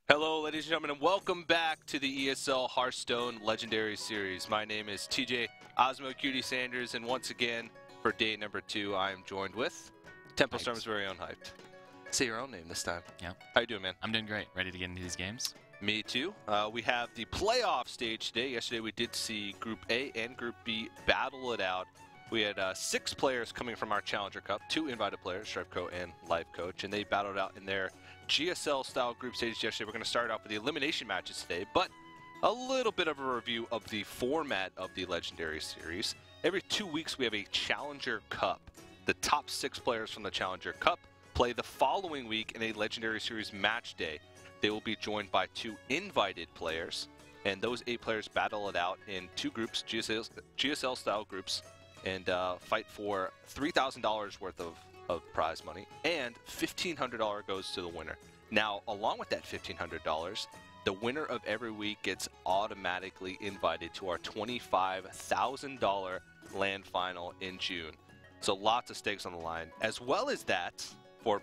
Hello, ladies and gentlemen, and welcome back to the ESL Hearthstone Legendary Series. My name is TJ Osmo Cutie Sanders, and once again, for day number 2, I am joined with Temple Hyped. Storm's very own Hyped. Say your own name this time. Yeah. How you doing, man? I'm doing great. Ready to get into these games? Me too. We have the playoff stage today. Yesterday we did see Group A and Group B battle it out. We had 6 players coming from our Challenger Cup, 2 invited players, Stripco and Life Coach, and they battled out in their GSL-style group stage yesterday. We're going to start off with the elimination matches today, but a little bit of a review of the format of the Legendary Series. Every 2 weeks we have a Challenger Cup. The top 6 players from the Challenger Cup play the following week in a Legendary Series match day. They will be joined by 2 invited players, and those 8 players battle it out in 2 groups, GSL-style groups, and fight for $3,000 worth of prize money, and $1,500 goes to the winner. Now, along with that $1,500, the winner of every week gets automatically invited to our $25,000 land final in June. So lots of stakes on the line. As well as that, for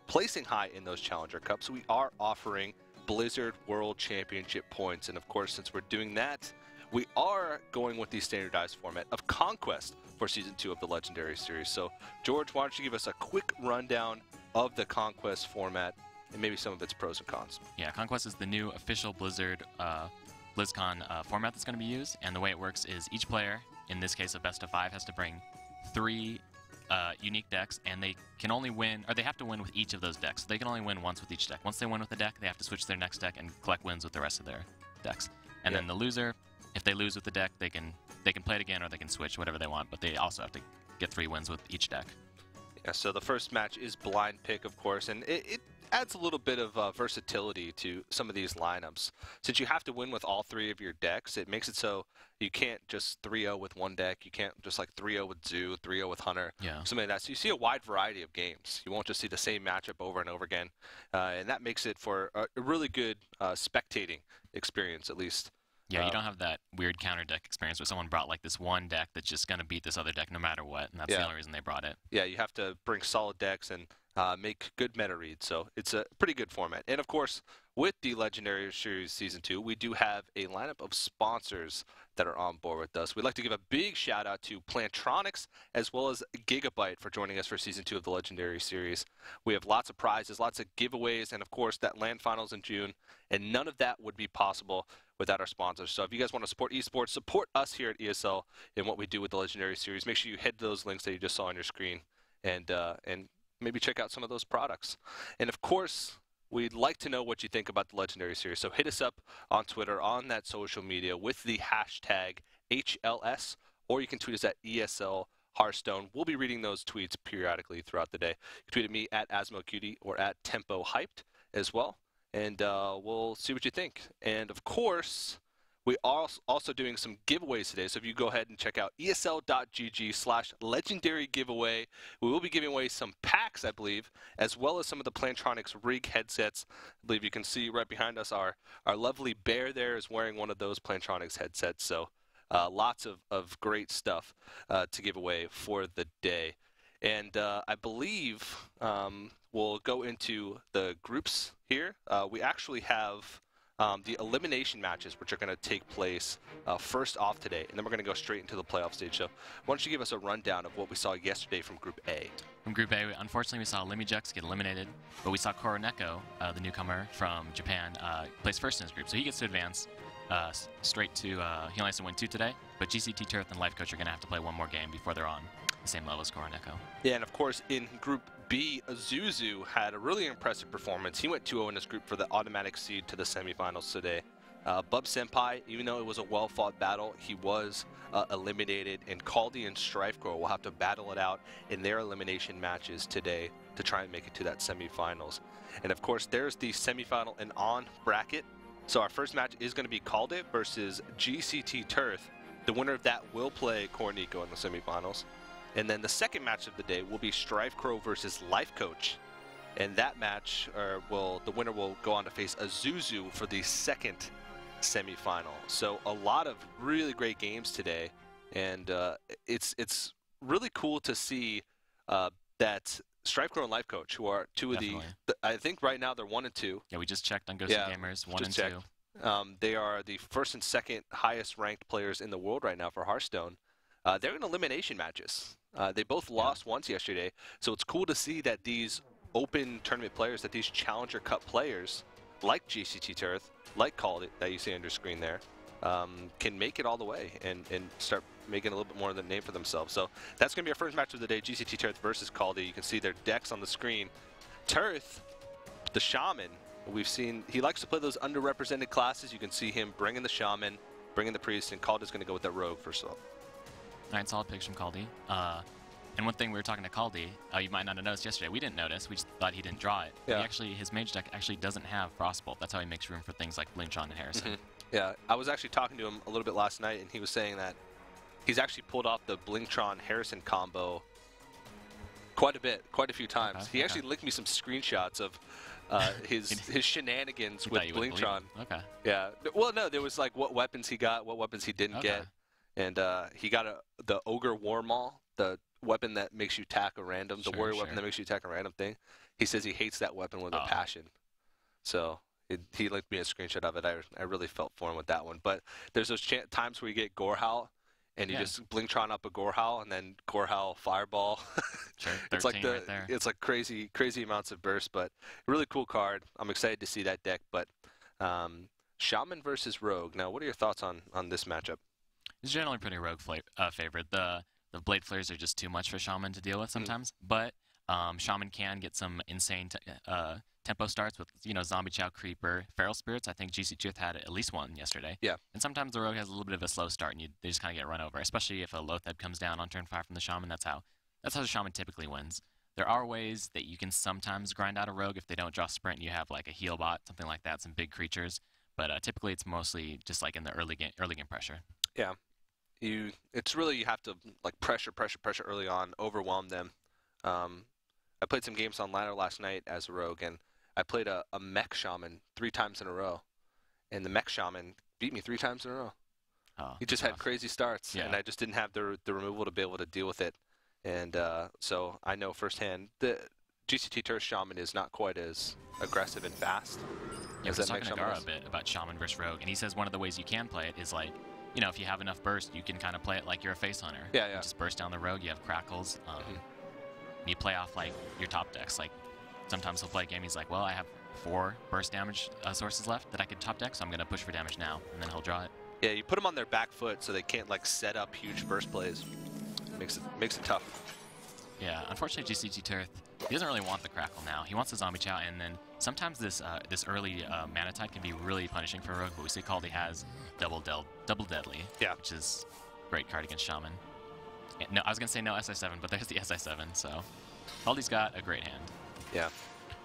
placing high in those Challenger Cups, we are offering Blizzard World Championship points. And of course, since we're doing that, we are going with the standardized format of Conquest for Season 2 of the Legendary Series. So, George, why don't you give us a quick rundown of the Conquest format and maybe some of its pros and cons? Yeah, Conquest is the new official Blizzard BlizzCon format that's going to be used, and the way it works is each player, in this case a best of 5, has to bring 3 unique decks, and they can only win, or they have to win with each of those decks. So they can only win once with each deck. Once they win with a deck, they have to switch to their next deck and collect wins with the rest of their decks. And then the loser, if they lose with the deck, they can play it again or they can switch, whatever they want, but they also have to get 3 wins with each deck. Yeah, so the first match is blind pick, of course, and it adds a little bit of versatility to some of these lineups. Since you have to win with all 3 of your decks, it makes it so you can't just 3-0 with one deck. You can't just like 3-0 with Zoo, 3-0 with Hunter, something like that. So you see a wide variety of games. You won't just see the same matchup over and over again, and that makes it for a really good spectating experience, at least. Yeah, you don't have that weird counter deck experience where someone brought like this one deck that's just going to beat this other deck no matter what, and that's the only reason they brought it. Yeah, you have to bring solid decks and make good meta reads, so it's a pretty good format. And of course, with the Legendary Series Season 2, we do have a lineup of sponsors that are on board with us. We'd like to give a big shout out to Plantronics as well as Gigabyte for joining us for Season 2 of the Legendary Series. We have lots of prizes, lots of giveaways, and of course that land finals in June, and none of that would be possible without our sponsors. So if you guys want to support esports, support us here at ESL in what we do with the Legendary Series. Make sure you head to those links that you just saw on your screen and maybe check out some of those products. And of course, we'd like to know what you think about the Legendary Series. So hit us up on Twitter, on that social media with the hashtag HLS, or you can tweet us at ESL Hearthstone. We'll be reading those tweets periodically throughout the day. You can tweet at me at AsmoCutie or at Tempo Hyped as well. And we'll see what you think. And of course, we are also doing some giveaways today. So if you go ahead and check out esl.gg/legendary giveaway, we will be giving away some packs, I believe, as well as some of the Plantronics Rig headsets. I believe you can see right behind us our lovely bear there is wearing one of those Plantronics headsets. So lots of great stuff to give away for the day. And I believe we'll go into the groups here. We actually have the elimination matches, which are going to take place first off today, and then we're going to go straight into the playoff stage. So why don't you give us a rundown of what we saw yesterday from Group A? From Group A, unfortunately, we saw Limijux get eliminated, but we saw Koroneko, the newcomer from Japan, place first in his group. So he gets to advance straight to, he only has to win 2 today, but gcttirth and Life Coach are going to have to play 1 more game before they're on the same level as Koroneko. Yeah, and of course, in Group B, Azuzu had a really impressive performance. He went 2-0 in his group for the automatic seed to the semifinals today. Bub Senpai, even though it was a well-fought battle, he was eliminated, and Kaldi and Strifecrow will have to battle it out in their elimination matches today to try and make it to that semifinals. And of course, there's the semifinal and on bracket. So our first match is going to be Kaldi versus gcttirth. The winner of that will play Koroneko in the semifinals. And then the second match of the day will be Strifecrow versus Life Coach. And that match, the winner will go on to face Azuzu for the second semifinal. So a lot of really great games today. And it's really cool to see that Stripe Crow and Life Coach, who are two of I think right now they're 1 and 2. Yeah, we just checked on Ghost Gamers, 1 and 2. They are the first and second highest ranked players in the world right now for Hearthstone. They're in elimination matches. They both lost once yesterday, so it's cool to see that these open tournament players, that these Challenger Cup players, like gcttirth, like Kaldi that you see on your screen there, can make it all the way and start making a little bit more of the name for themselves. So that's going to be our first match of the day, gcttirth versus Kaldi. You can see their decks on the screen. Tirth, the Shaman, we've seen, he likes to play those underrepresented classes. You can see him bringing the Shaman, bringing the Priest, and Kaldi's going to go with that Rogue first of all. All right, solid picks from Kaldi. And one thing we were talking to Kaldi, you might not have noticed yesterday. We didn't notice. We just thought he didn't draw it. Yeah. His mage deck actually doesn't have Frostbolt. That's how he makes room for things like Blingtron and Harrison. Yeah, I was actually talking to him a little bit last night, and he was saying that he's actually pulled off the Blingtron Harrison combo quite a few times. He actually linked me some screenshots of his shenanigans with Blingtron. Okay. Yeah. Well, no, there was like what weapons he got, what weapons he didn't get, and he got the Ogre War Maul, the weapon that makes you attack a random, the warrior weapon that makes you attack a random thing. He says he hates that weapon with a passion. So he linked me a screenshot of it. I really felt for him with that one. But there's those times where you get Gorehowl, and you just Blingtron up a Gorehowl, and then Gorehowl Fireball. It's like it's like crazy amounts of burst, but really cool card. I'm excited to see that deck. But Shaman versus Rogue. Now, what are your thoughts on this matchup? It's generally pretty Rogue favorite. The Blade Flares are just too much for Shaman to deal with sometimes, but Shaman can get some insane tempo starts with, Zombie Chow, Creeper, Feral Spirits. I think gcttirth had at least one yesterday. Yeah. And sometimes the Rogue has a little bit of a slow start, and they just kind of get run over, especially if a Loatheb comes down on turn 5 from the Shaman. That's how the Shaman typically wins. There are ways that you can sometimes grind out a Rogue if they don't draw Sprint and you have like a heal bot, something like that, some big creatures. But typically it's mostly just like in the early game pressure. Yeah. You have to like pressure early on, overwhelm them. I played some games on ladder last night as a Rogue, and I played a Mech Shaman 3 times in a row, and the Mech Shaman beat me 3 times in a row. Oh, he just had crazy starts, and I just didn't have the removal to be able to deal with it. And so I know firsthand the gcttirth Shaman is not quite as aggressive and fast. Yeah, I was talking to Gara a bit about Shaman versus Rogue, and he says one of the ways you can play it is like, if you have enough burst, you can kind of play it like you're a face hunter. Yeah, yeah. You just burst down the Rogue, you have Crackles. You play off like your top decks. Like sometimes he'll play a game, he's like, well, I have 4 burst damage sources left that I could top deck, so I'm going to push for damage now, and then he'll draw it. Yeah, you put them on their back foot so they can't like set up huge burst plays. Makes it tough. Yeah, unfortunately gcttirth, he doesn't really want the Crackle now. He wants the Zombie Chow, and then sometimes this early Mana Tide can be really punishing for Rogue, but we see Kaldi has Double Deadly, which is a great card against Shaman. No, I was going to say no SI7, but there's the SI7, so Kaldi's got a great hand. Yeah.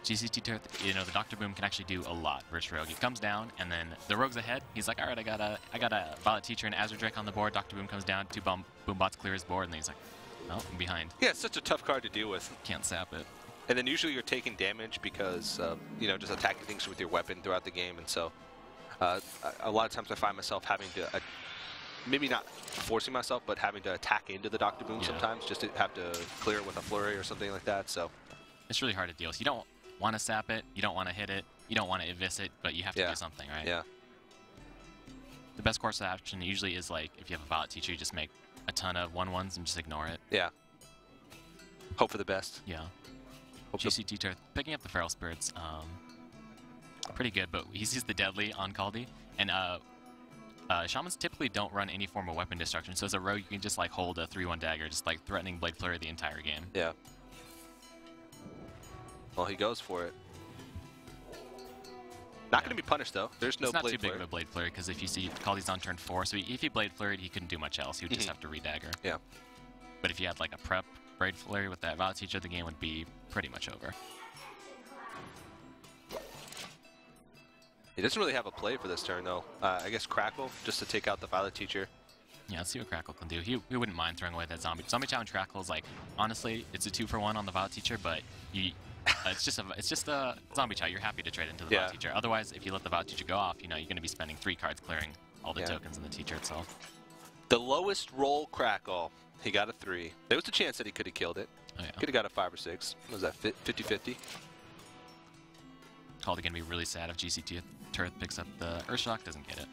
gcttirth, the Dr. Boom can actually do a lot versus Rogue. He comes down, and then the Rogue's ahead. He's like, all right, I got a Violet Teacher and Azure Drake on the board. Dr. Boom comes down, 2 Boom Bots clear his board, and then he's like, oh, I'm behind. Yeah, it's such a tough card to deal with. Can't sap it. And then usually you're taking damage because, just attacking things with your weapon throughout the game. And so a lot of times I find myself having to, maybe not forcing myself, but having to attack into the Dr. Boom sometimes just to have to clear it with a flurry or something like that. So it's really hard to deal with. You don't want to sap it. You don't want to hit it. You don't want to evis it, but you have to do something, right? Yeah. The best course of action usually is like if you have a Violet Teacher, you just make a ton of 1/1s and just ignore it. Yeah. Hope for the best. Yeah. gcttirth picking up the Feral Spirits, pretty good, but he sees the Deadly on Kaldi, and Shamans typically don't run any form of weapon destruction, so as a Rogue you can just like hold a 3/1 dagger, just like threatening Blade Flurry the entire game. Yeah. Well, he goes for it. Not going to be punished though. There's no Blade Flurry. It's not too big of a Blade Flurry because if you see Kaldi's on turn 4, so if he Blade Flurried, he couldn't do much else. He would just have to re-dagger. Yeah. But if you had like a prep Blade Flurry with that Violet Teacher, the game would be pretty much over. He doesn't really have a play for this turn though. I guess Crackle just to take out the Violet Teacher. Yeah, let's see what Crackle can do. He wouldn't mind throwing away that Zombie Chow and Crackle is like, honestly, it's a 2-for-1 on the Violet Teacher, but it's just a Zombie Chow. You're happy to trade into the Violet Teacher. Otherwise, if you let the Violet Teacher go off, you're going to be spending 3 cards clearing all the tokens in the Teacher itself. The lowest roll Crackle, he got a 3. There was a chance that he could have killed it. Oh, yeah. Could have got a 5 or 6. Was that 50-50? Kaldi gonna be really sad if gcttirth picks up the Earthshock, doesn't get it.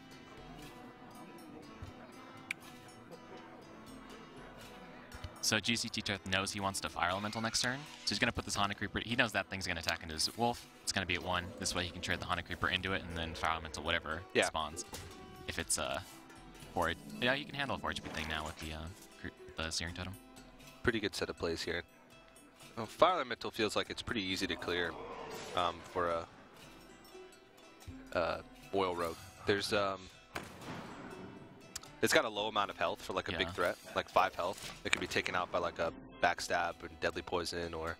So gcttirth knows he wants to Fire Elemental next turn, so he's gonna put this Haunted Creeper. He knows that thing's gonna attack into his Wolf. It's gonna be at 1. This way he can trade the Haunted Creeper into it and then Fire Elemental whatever spawns. If it's 4, yeah, you can handle a 4 HP thing now with the Searing Totem. Pretty good set of plays here. Well, Fire Elemental feels like it's pretty easy to clear for a Oil Rogue. There's it's got a low amount of health for like a big threat, like 5 health. It can be taken out by like a Backstab or Deadly Poison or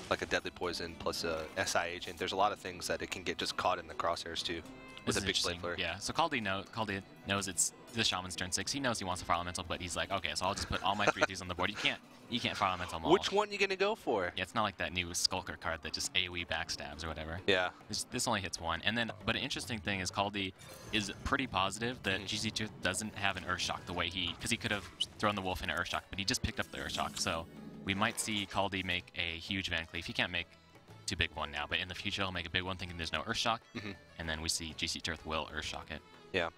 like a Deadly Poison plus a SI agent. There's a lot of things that it can get just caught in the crosshairs too with a big blade flare. Yeah, so Kaldi knows it's the Shaman's turn 6. He knows he wants a Fire Elemental, but he's like, okay, so I'll just put all my 3/3s on the board. You can't Fire Elemental them all. Which one are you gonna go for? Yeah, it's not like that new Skulker card that just AoE backstabs or whatever. Yeah. This only hits 1. And then, but an interesting thing is Kaldi is pretty positive that gcttirth doesn't have an Earthshock the way because he could have thrown the Wolf in an Earthshock, but he just picked up the Earthshock. So we might see Kaldi make a huge Van Cleef. He can't make too big one now, but in the future he'll make a big one thinking there's no Earthshock, and then we see gcttirth will Earthshock it. Yeah.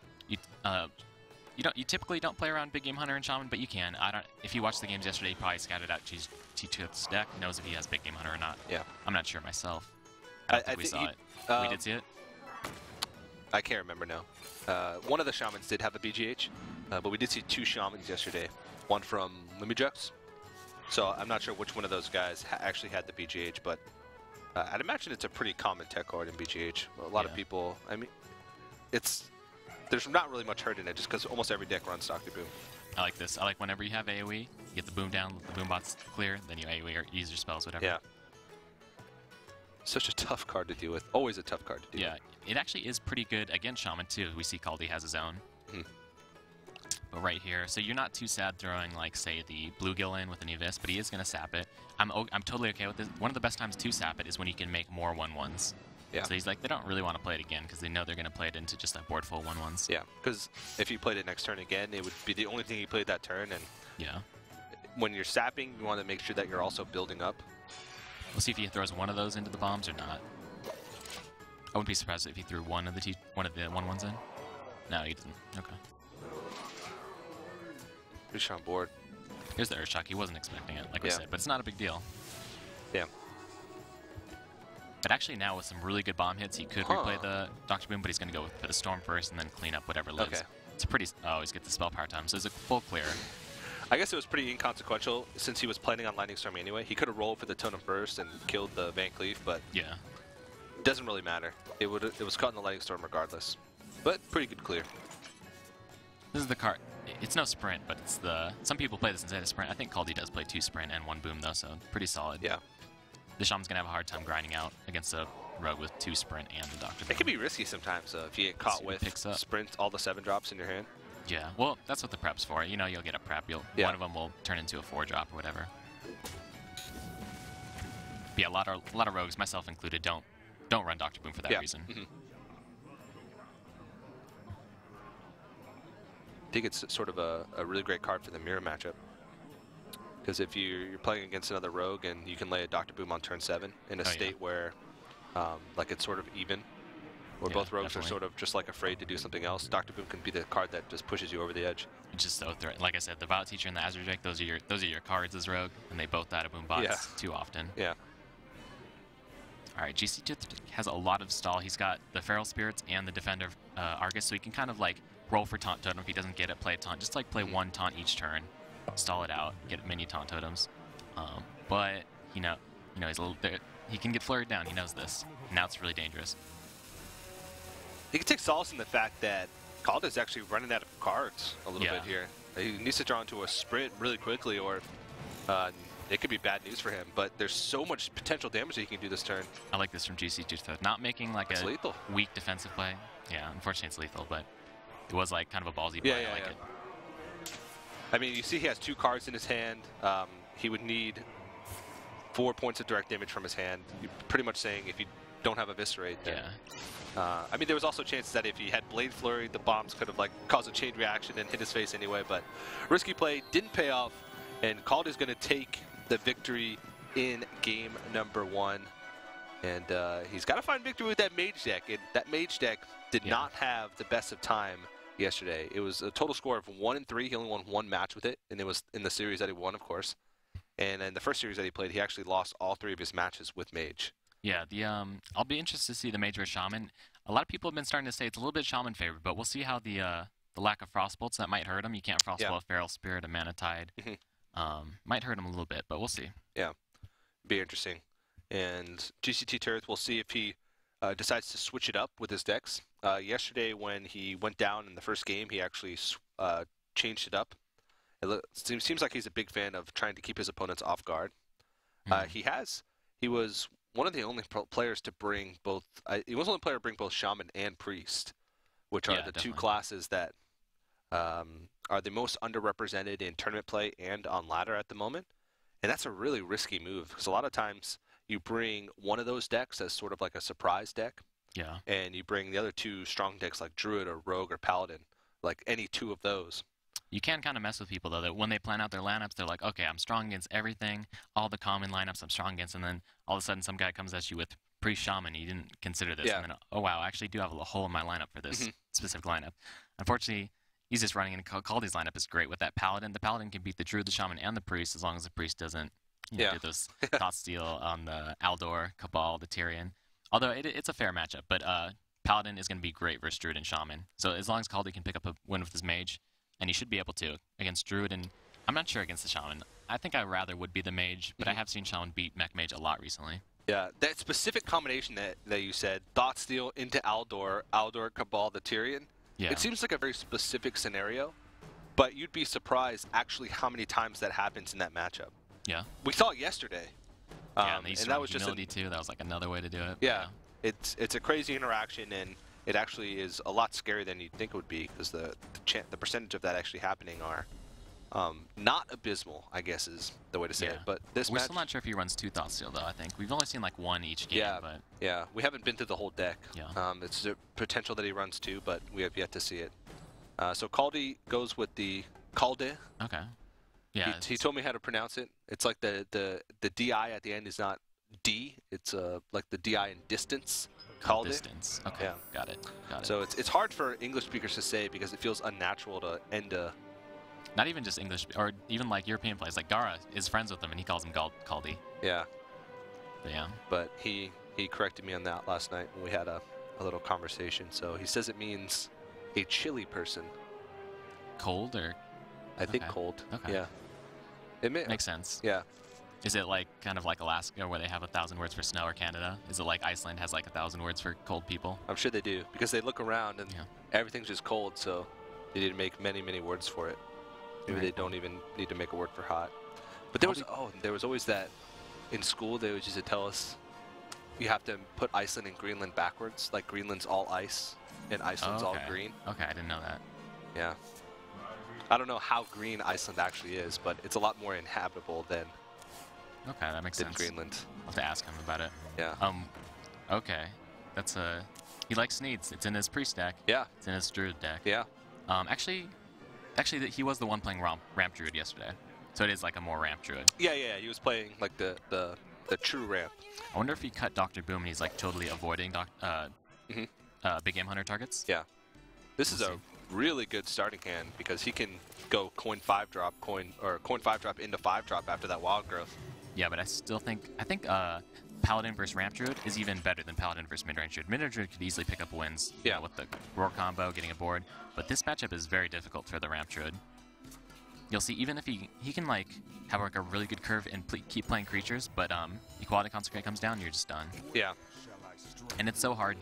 You typically don't play around Big Game Hunter and Shaman, but you can. If you watched the games yesterday, you probably scouted out gcttirth's deck, knows if he has Big Game Hunter or not. Yeah. I'm not sure myself. I think we saw it. We did see it? I can't remember now. One of the Shamans did have a BGH, but we did see 2 Shamans yesterday. One from Lumijux. So I'm not sure which one of those guys actually had the BGH, but I'd imagine it's a pretty common tech card in BGH. A lot of people, I mean, there's not really much hurt in it just because almost every deck runs Dr. Boom. I like this. I like whenever you have AoE, you get the boom down, let the boom bots clear, then you AoE or use your spells, whatever. Yeah. Such a tough card to deal with. Always a tough card to deal with. Yeah, it actually is pretty good against Shaman too. We see Kaldi has his own. But right here, so you're not too sad throwing, like, say, the Bluegill in with an Evis, but he is going to sap it. I'm totally okay with this. One of the best times to sap it is when you can make more 1/1s. Yeah. So he's like, they don't really want to play it again because they know they're going to play it into just a board full 1/1s. Yeah, because if you played it next turn again, it would be the only thing you played that turn. And when you're sapping, you want to make sure that you're also building up. We'll see if he throws one of those into the bombs or not. I wouldn't be surprised if he threw one of the 1/1s in. No, he didn't. Okay. Pretty on board. Here's the Earthshock. He wasn't expecting it, like we said, but it's not a big deal. Yeah. But actually now with some really good bomb hits, he could replay the Dr. Boom, but he's going to go for the Storm first and then clean up whatever lives. Okay. It's a pretty... Oh, he's got the spell power time, so it's a full clear. I guess it was pretty inconsequential since he was planning on Lightning Storm anyway. He could have rolled for the Totem first and killed the Van Cleef, but it doesn't really matter. It was caught in the Lightning Storm regardless. But pretty good clear. This is the card. It's no sprint, but it's the... Some people play this instead of sprint. I think Kaldi does play 2 sprint and 1 boom, though, so pretty solid. Yeah. The Shaman's going to have a hard time grinding out against a rogue with 2 sprint and the Dr. Boom. It can be risky sometimes if you get caught with sprint, all the 7 drops in your hand. Yeah, well, that's what the prep's for. You know, you'll get a prep. One of them will turn into a 4-drop or whatever. But yeah, a lot of rogues, myself included, don't run Dr. Boom for that reason. I think it's sort of a really great card for the mirror matchup. Because if you're playing against another rogue and you can lay a Dr. Boom on turn 7 in a state where like it's sort of even, where both rogues are sort of just like afraid to do something else, Dr. Boom can be the card that just pushes you over the edge. It's just so like I said, the Violet Teacher and the Azure Drake, those are your cards as rogue, and they both die to boom bots too often. Yeah. All right, gcttirth has a lot of stall. He's got the Feral Spirits and the Defender Argus, so he can kind of like roll for Taunt Totem. If he doesn't get it, play a Taunt. Just like play 1 Taunt each turn, stall it out, get many Taunt Totems. But he's a little bit. He can get flurried down. He knows this. Now it's really dangerous. He can take solace in the fact that Kaldi's actually running out of cards a little bit here. He needs to draw into a sprint really quickly, or it could be bad news for him. But there's so much potential damage that he can do this turn. I like this from gcttirth. Not making like a weak defensive play. Yeah, unfortunately it's lethal, but it was like kind of a ballsy play. I like it. I mean, you see he has 2 cards in his hand. He would need 4 points of direct damage from his hand. You're pretty much saying if you don't have Eviscerate, then... I mean, there was also chances that if he had Blade Flurry, the bombs could have like caused a chain reaction and hit his face anyway, but risky play didn't pay off, and Kaldi's going to take the victory in game number 1. And he's got to find victory with that mage deck. And that mage deck did not have the best of time yesterday. It was a total score of 1-3. He only won 1 match with it, and it was in the series that he won, of course. And in the first series that he played, he actually lost all 3 of his matches with mage. Yeah, I'll be interested to see the mage versus shaman. A lot of people have been starting to say it's a little bit shaman favored, but we'll see how the lack of frostbolts that might hurt him. You can't frostbolt Feral Spirit, a Mana Tide. Might hurt him a little bit, but we'll see. Yeah, be interesting. And gcttirth, we'll see if he decides to switch it up with his decks. Yesterday, when he went down in the first game, he actually changed it up. It seems like he's a big fan of trying to keep his opponents off guard. He was one of the only players to bring both. He was the only player to bring both shaman and priest, which are the two classes that are the most underrepresented in tournament play and on ladder at the moment. And that's a really risky move because a lot of times you bring one of those decks as sort of like a surprise deck. Yeah. And you bring the other 2 strong decks like Druid or Rogue or Paladin, like any 2 of those. You can kind of mess with people, though, that when they plan out their lineups, they're like, okay, I'm strong against everything, all the common lineups I'm strong against, and then all of a sudden some guy comes at you with Priest-Shaman, you didn't consider this, and then, oh, wow, I actually do have a hole in my lineup for this specific lineup. Unfortunately, he's just running into Kaldi's lineup is great with that Paladin. The Paladin can beat the Druid, the Shaman, and the Priest, as long as the Priest doesn't do those Thought Steal on the Aldor, Cabal, the Tyrion. Although it's a fair matchup, but Paladin is going to be great versus Druid and Shaman. So as long as Kaldi can pick up a win with his Mage, and he should be able to against Druid, and I'm not sure against the Shaman. I think I rather would be the Mage, but I have seen Shaman beat Mech Mage a lot recently. Yeah, that specific combination that you said, Thought Steal into Aldor, Cabal, the Tyrion, it seems like a very specific scenario, but you'd be surprised actually how many times that happens in that matchup. Yeah. We saw it yesterday. And that was just too. That was like another way to do it. Yeah, it's a crazy interaction, and it actually is a lot scarier than you'd think it would be because the percentage of that actually happening are not abysmal, I guess is the way to say it. But we're still not sure if he runs 2 Thought Steal, though. I think we've only seen like 1 each game. Yeah, we haven't been through the whole deck. Yeah. It's a potential that he runs 2, but we have yet to see it. So Kaldi goes with the Kaldi. Okay. Yeah. He told me how to pronounce it. It's like the DI at the end is not D. It's like the DI in distance. Kaldi. Distance. Okay. Yeah. Got it. So it's hard for English speakers to say because it feels unnatural to end a. Not even just English, or even like European players. Like Gara is friends with him, and he calls him Kaldi. Yeah. But yeah. But he corrected me on that last night when we had a little conversation. So he says it means a chilly person. Cold or? I think cold. Okay. Yeah. It makes sense. Yeah. Is it like kind of like Alaska where they have 1,000 words for snow, or Canada? Is it like Iceland has like 1,000 words for cold people? I'm sure they do because they look around and everything's just cold, so they need to make many words for it. Maybe they don't even need to make a word for hot. But there was always that in school. They always used to tell us you have to put Iceland and Greenland backwards. Like Greenland's all ice and Iceland's all green. Okay, I didn't know that. Yeah. I don't know how green Iceland actually is, but it's a lot more inhabitable than. Okay, that makes sense. Greenland. I'll have to ask him about it. Yeah. Okay, that's he likes Sneeds. It's in his Priest deck. Yeah. It's in his Druid deck. Yeah. Actually, he was the one playing ramp Druid yesterday, so it is like a more ramp Druid. Yeah. He was playing like the true ramp. I wonder if he cut Dr. Boom and he's like totally avoiding Big Game Hunter targets. Yeah. This is a really good starting hand because he can go coin 5-drop into 5-drop after that wild growth. Yeah, but I think Paladin versus Ramp Druid is even better than Paladin versus Mid-Range Druid. Mid-Range Druid could easily pick up wins with the Roar combo, getting a board, but this matchup is very difficult for the Ramp Druid. You'll see, even if he can like have like a really good curve and keep playing creatures, but Equality Consecrate comes down, you're just done. Yeah. And it's so hard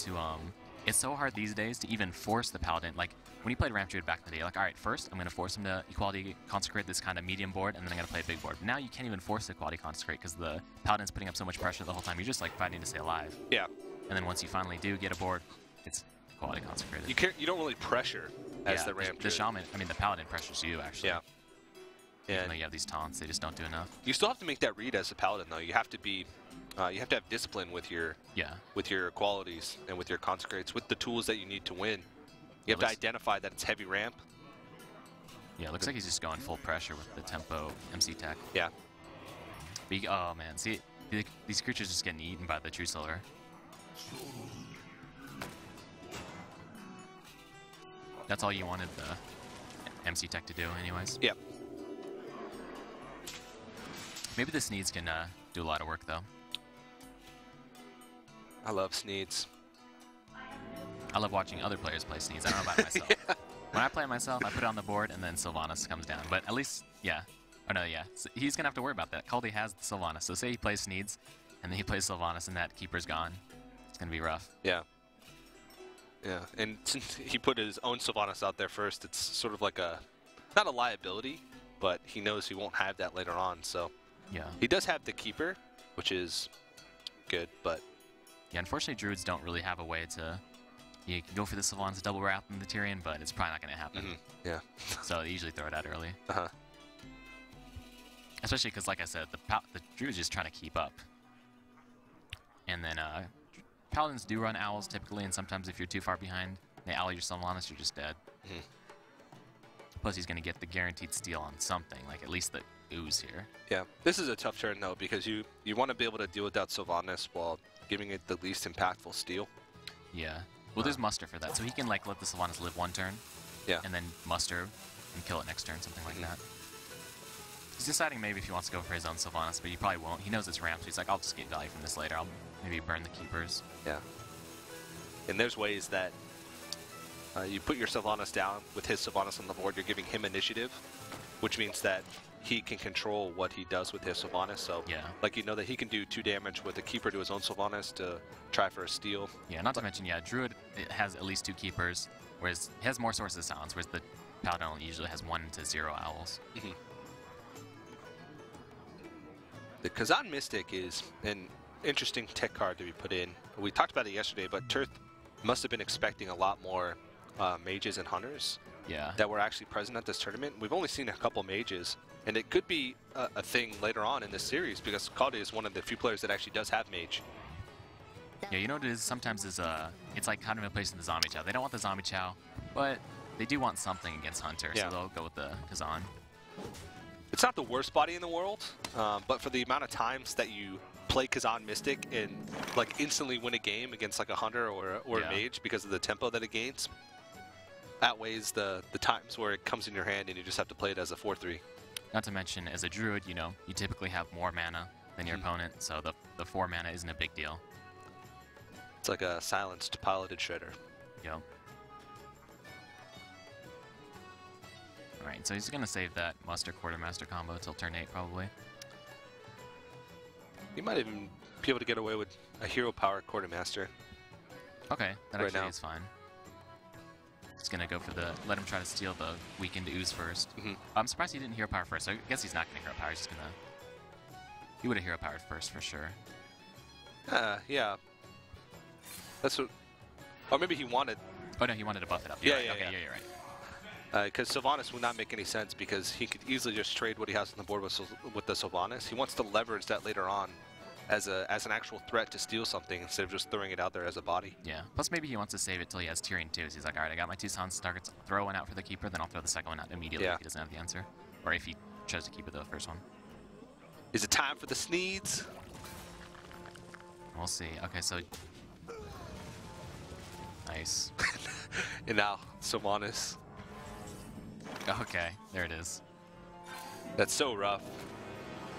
these days to even force the Paladin. Like when you played Ramp Druid back in the day, like, all right, first I'm going to force him to Equality Consecrate this kind of medium board, and then I'm going to play a big board. But now you can't even force the Equality Consecrate because the Paladin's putting up so much pressure the whole time. You're just like fighting to stay alive. Yeah. And then once you finally do get a board, it's Equality Consecrated. You don't really pressure as the Ramp Druid. The Shaman, the Paladin pressures you actually. Yeah. Even though you have these taunts, they just don't do enough. You still have to make that read as a Paladin, though. You have to be, you have to have discipline with your qualities and with your consecrates, with the tools that you need to win. You have to identify that it's heavy ramp. Yeah, it looks like he's just going full pressure with the tempo MC tech. Yeah. Oh man, see, these creatures just getting eaten by the True Solar. That's all you wanted the MC Tech to do, anyways. Yep. Maybe the Sneeds can do a lot of work, though. I love Sneeds. I love watching other players play Sneeds. I don't know about myself. Yeah. When I play myself, I put it on the board, and then Sylvanas comes down. But at least, yeah. Oh, no, yeah. So he's going to have to worry about that. Kaldi has the Sylvanas. So say he plays Sneeds, and then he plays Sylvanas, and that keeper's gone. It's going to be rough. Yeah. Yeah, and since he put his own Sylvanas out there first, it's sort of like a, not a liability, but he knows he won't have that later on, so. Yeah. He does have the keeper, which is good, but. Yeah, unfortunately, Druids don't really have a way to. You can go for the Sylvanas double wrap in the Tyrion, but it's probably not going to happen. Yeah. So they usually throw it out early. Uh-huh. Especially because, like I said, the Druid's just trying to keep up. And then Paladins do run owls typically, and sometimes if you're too far behind, they owl your Sylvanas, you're just dead. Plus, he's going to get the guaranteed steal on something, like at least the ooze here. Yeah, this is a tough turn though, because you want to be able to deal with that Sylvanas while giving it the least impactful steal. Yeah. Well, there's muster for that, so he can like let the Sylvanas live one turn. Yeah. And then muster and kill it next turn, something like that. He's deciding maybe if he wants to go for his own Sylvanas, but he probably won't. He knows it's ramped, so he's like, I'll just get value from this later. I'll maybe burn the keepers. Yeah. And there's ways that you put your Sylvanas down with his Sylvanas on the board, you're giving him initiative, which means that he can control what he does with his Sylvanas. So, yeah. Like, you know that he can do 2 damage with a keeper to his own Sylvanas to try for a steal. Yeah, not to mention, yeah, Druid has at least 2 keepers, whereas he has more sources of silence, whereas the Paladin usually has 1 to 0 owls. The Kazan Mystic is an interesting tech card to be put in. We talked about it yesterday, but Tirth must have been expecting a lot more mages and hunters that were actually present at this tournament. We've only seen a couple mages, and it could be a thing later on in this series because Kaldi is one of the few players that actually does have mage. Yeah, you know what it is? Sometimes it's like kind of replacing the zombie chow. They don't want the zombie chow, but they do want something against hunter, so they'll go with the Kazan. It's not the worst body in the world, but for the amount of times that you play Kazan Mystic and like instantly win a game against like a hunter or a mage because of the tempo that it gains, outweighs the times where it comes in your hand and you just have to play it as a 4-3. Not to mention, as a druid, you know, you typically have more mana than your opponent, so the 4 mana isn't a big deal. It's like a silenced piloted shredder. Yep. Alright, so he's gonna save that Muster Quartermaster combo till turn 8 probably. You might even be able to get away with a hero power Quartermaster. Okay, that right actually now is fine. He's gonna go for let him try to steal the weakened ooze first. I'm surprised he didn't hero power first. So I guess he's not gonna hero power. He's just gonna. He would have hero powered first for sure. Yeah. That's what. Or maybe he wanted. Oh no, he wanted to buff it up. Yeah, right. yeah, Okay, yeah. you're right. Because Sylvanas would not make any sense because he could easily just trade what he has on the board with the Sylvanas. He wants to leverage that later on as an actual threat to steal something instead of just throwing it out there as a body. Yeah. Plus maybe he wants to save it till he has Tyrion too. So he's like, all right, I got my 2 silence targets. I'll throw one out for the keeper, then I'll throw the second one out immediately if he doesn't have the answer, or if he chose to keep it the first one. Is it time for the Sneeds? We'll see. Okay, so nice. And now Sylvanas. Okay, there it is. That's so rough.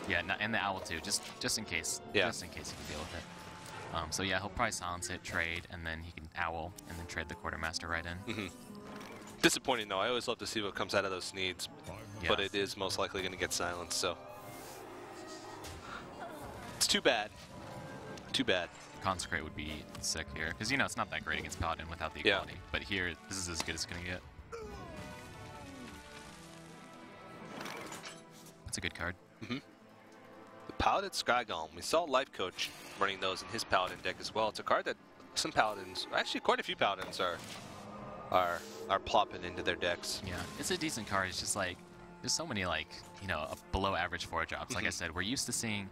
Yeah, and the owl too, just in case. Yeah. Just in case he can deal with it. So yeah, he'll probably silence it, trade, and then he can owl, and then trade the Quartermaster right in. Disappointing though. I always love to see what comes out of those Sneeds, Yeah. but it is most likely going to get silenced. So it's too bad. Too bad. Consecrate would be sick here, because you know it's not that great against Paladin without the equality. But here, this is as good as it's gonna get. That's a good card. The Paladin Sky Golem. We saw Life Coach running those in his Paladin deck as well. It's a card that some Paladins, actually quite a few Paladins are plopping into their decks. Yeah, it's a decent card. It's just like there's so many like below average 4-drops. Like I said, we're used to seeing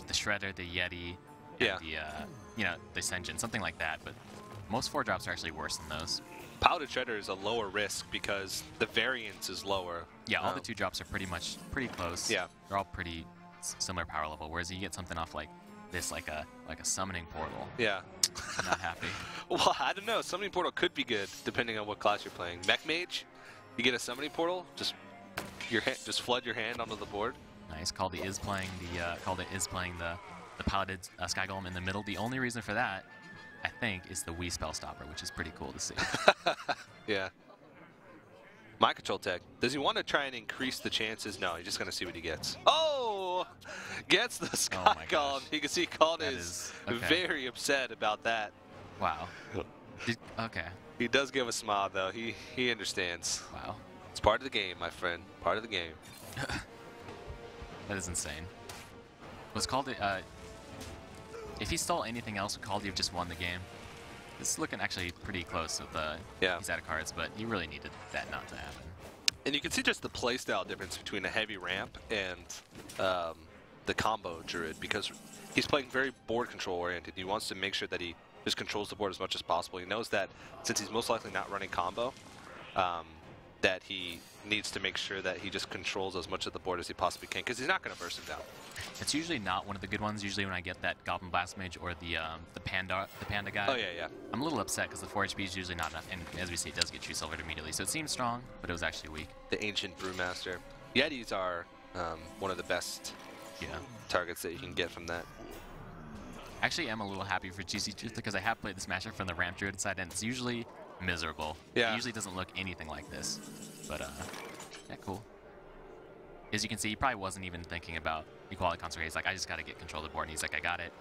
the Shredder, the Yeti, and the Senjin, something like that. But most 4-drops are actually worse than those. Paladin Shredder is a lower risk because the variance is lower. Yeah, all the 2-drops are pretty close. Yeah. They're all pretty that's similar power level. Whereas you get something off like this, like a summoning portal. Yeah. I'm not happy. Well, I don't know. Summoning portal could be good depending on what class you're playing. Mech Mage, you get a summoning portal, just flood your hand onto the board. Nice. Kaldi is playing the piloted Sky Golem in the middle. The only reason for that, I think, is the Wii spell stopper, which is pretty cool to see. Yeah. Mind control tech. Does he want to try and increase the chances? No, he's just going to see what he gets. Oh! Gets the Sky Golem. You can see Kaldi is very upset about that. Wow. Okay. He does give a smile, though. He understands. Wow. It's part of the game, my friend. Part of the game. That is insane. Was Kaldi... if he stole anything else, would Kaldi have just won the game? This is looking actually pretty close with he's out of cards, but he really needed that not to happen. And you can see just the playstyle difference between a heavy ramp and the combo druid, because he's playing very board control oriented. He wants to make sure that he just controls the board as much as possible. He knows that since he's most likely not running combo, that he needs to make sure that he just controls as much of the board as he possibly can, because he's not going to burst him down. It's usually not one of the good ones. Usually when I get that Goblin Blast Mage or the panda guy. Oh yeah, yeah. I'm a little upset because the 4 HP is usually not enough, and as we see, it does get True Silvered immediately. So it seems strong, but it was actually weak. The Ancient Brewmaster. Yetis are one of the best targets that you can get from that. Actually, I'm a little happy for gcttirth because I have played this matchup from the Ramp Druid side, and it's usually miserable. Yeah. It usually doesn't look anything like this. But, yeah, cool. As you can see, he probably wasn't even thinking about Equality Concentrate. He's like, I just got to get control of the board. And he's like, I got it.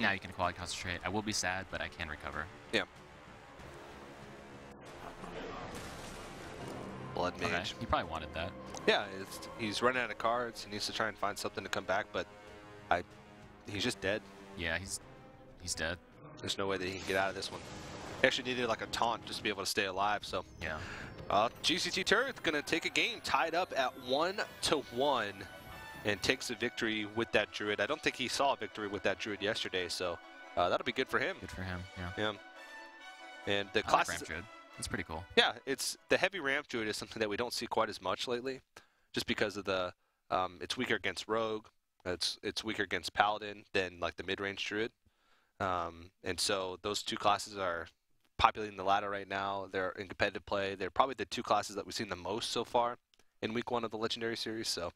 Now you can Equality Concentrate. I will be sad, but I can recover. Yeah. Blood Mage. Okay. He probably wanted that. Yeah, he's running out of cards. He needs to try and find something to come back, but he's just dead. Yeah, he's dead. There's no way that he can get out of this one. He actually needed like a taunt just to be able to stay alive, so. Yeah. gcttirth gonna take a game tied up at 1-1 and takes a victory with that druid. I don't think he saw a victory with that druid yesterday, so that'll be good for him. Good for him, yeah. Yeah. And the class Ramp Druid. That's pretty cool. Yeah, the heavy ramp druid is something that we don't see quite as much lately, just because of the it's weaker against rogue, it's weaker against paladin than like the mid-range druid, and so those two classes are populating the ladder right now. They're in competitive play. They're probably the two classes that we've seen the most so far in week 1 of the Legendary Series. So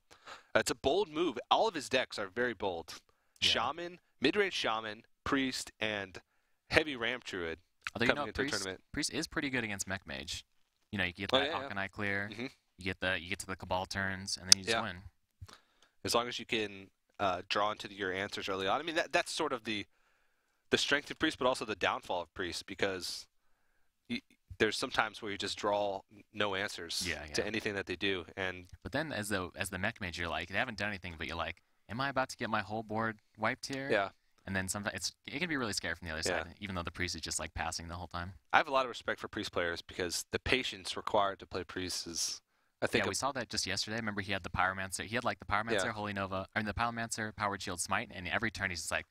it's a bold move. All of his decks are very bold. Yeah. Shaman, mid-range Shaman, Priest, and heavy ramp druid. Although Priest is pretty good against Mech Mage. You know, you get that Alkanite clear, you get to the Cabal turns, and then you just win. As long as you can draw into your answers early on. I mean, that's sort of the strength of Priest, but also the downfall of Priest, because there's some times where you just draw no answers to anything that they do. But then as the Mech Mage, you're like, they haven't done anything, but you're like, am I about to get my whole board wiped here? Yeah. And then sometimes it can be really scary from the other side, even though the Priest is just like passing the whole time. I have a lot of respect for Priest players because the patience required to play Priest is, I think. Yeah, we saw that just yesterday. Remember, he had the Pyromancer. He had like the Pyromancer, Holy Nova, the Pyromancer, Powered Shield, Smite, and every turn he's just like,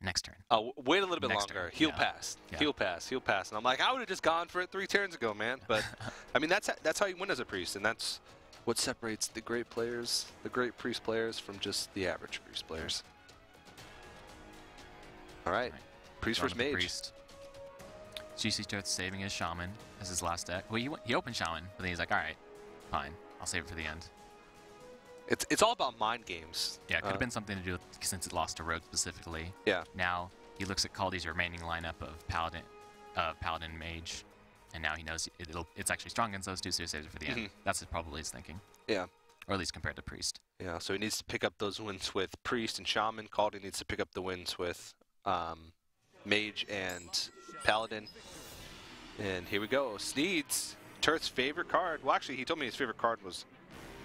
next turn. Oh, wait a little bit longer. He'll pass. He'll pass. He'll pass. And I'm like, I would have just gone for it 3 turns ago, man. But I mean, that's how you win as a Priest, and that's what separates the great players, the great Priest players, from just the average Priest players. All right. Priest versus Mage. Priest. gcttirth saving his Shaman as his last deck. Well, he opened Shaman, but then he's like, all right, fine. I'll save it for the end. It's all about mind games. Yeah, it could have been something to do with, since it lost to Rogue specifically. Yeah. Now he looks at Kaldi's remaining lineup of Paladin Mage, and now he knows it's actually strong against those two, so he saves it for the end. That's probably his thinking. Yeah. Or at least compared to Priest. Yeah, so he needs to pick up those wins with Priest and Shaman. Kaldi needs to pick up the wins with Mage and Paladin. And here we go. Sneeds, Tirth's favorite card. Well, actually, he told me his favorite card was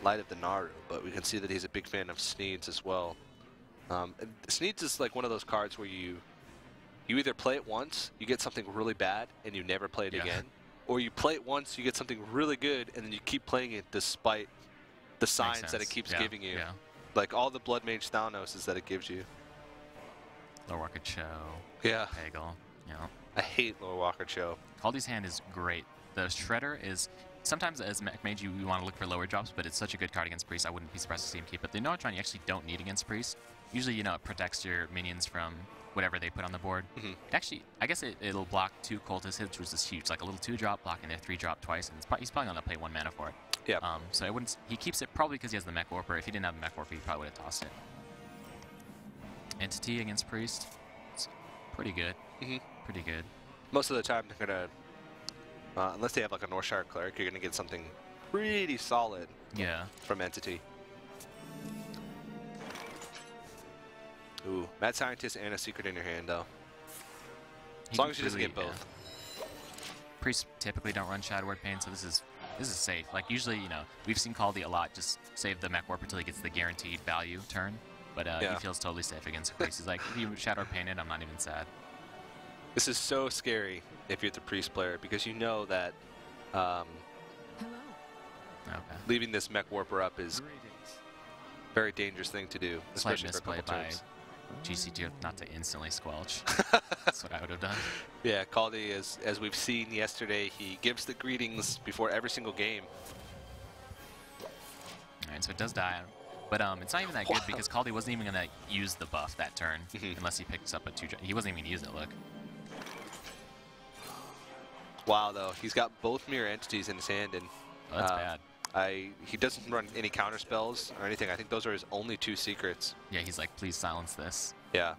Light of the Naru, but we can see that he's a big fan of Sneeds as well. Sneeds is like one of those cards where you either play it once, you get something really bad, and you never play it again, or you play it once, you get something really good, and then you keep playing it despite the signs that it keeps giving you. Yeah. Like all the Blood Mage Thanos that it gives you. Lore Walker Cho. Yeah. Peggle. Yeah. I hate Lore Walker Cho. Kaldi's hand is great. The Shredder is sometimes as Mech Mage you want to look for lower drops, but it's such a good card against Priest, I wouldn't be surprised to see him keep it. The Noatron you actually don't need against Priest. Usually, you know, it protects your minions from whatever they put on the board. It actually, I guess it'll block 2 Cultist hits, which is huge. Like a little 2-drop, blocking their 3-drop twice, and he's probably going to play 1 mana for it. Yeah. So I wouldn't. He keeps it probably because he has the Mech Warper. If he didn't have the Mech Warper, he probably would have tossed it. Entity against Priest, it's pretty good. Pretty good. Most of the time, they're gonna, unless they have like a Northshire Cleric, you're gonna get something pretty solid. Yeah. From Entity. Ooh, Mad Scientist and a Secret in your hand, though. As long as she doesn't get both. Yeah. Priests typically don't run Shadowward Pain, so this is safe. Like usually, you know, we've seen Kaldi a lot just save the Mech Warp until he gets the guaranteed value turn, but he feels totally safe against Priest. He's like, if you Shadowward Pain it, I'm not even sad. This is so scary if you're the Priest player because you know that leaving this Mech Warper up is a very dangerous thing to do, especially for a couple turns. gcttirth not to instantly squelch. That's what I would have done. Yeah, Kaldi, as we've seen yesterday, he gives the greetings before every single game. Alright, so it does die. But it's not even that good because Kaldi wasn't even going to use the buff that turn unless he picks up a 2-drop. He wasn't even going to use it, look. Wow, though. He's got both mirror entities in his hand, and that's bad. He doesn't run any counter spells or anything. I think those are his only 2 secrets. Yeah, he's like, please silence this. Yeah.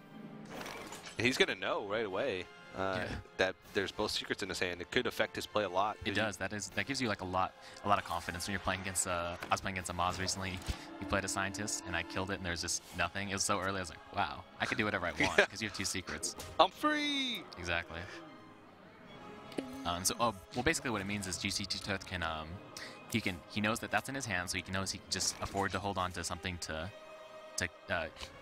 And he's gonna know right away that there's both secrets in his hand. It could affect his play a lot. It does. That gives you like a lot of confidence when you're playing against. I was playing against a Moz recently. He played a Scientist, and I killed it, and there's just nothing. It was so early. I was like, wow, I could do whatever I want because you have 2 secrets. I'm free. Exactly. Well, basically what it means is gcttirth can he knows that that's in his hand, so he knows he can just afford to hold on to something to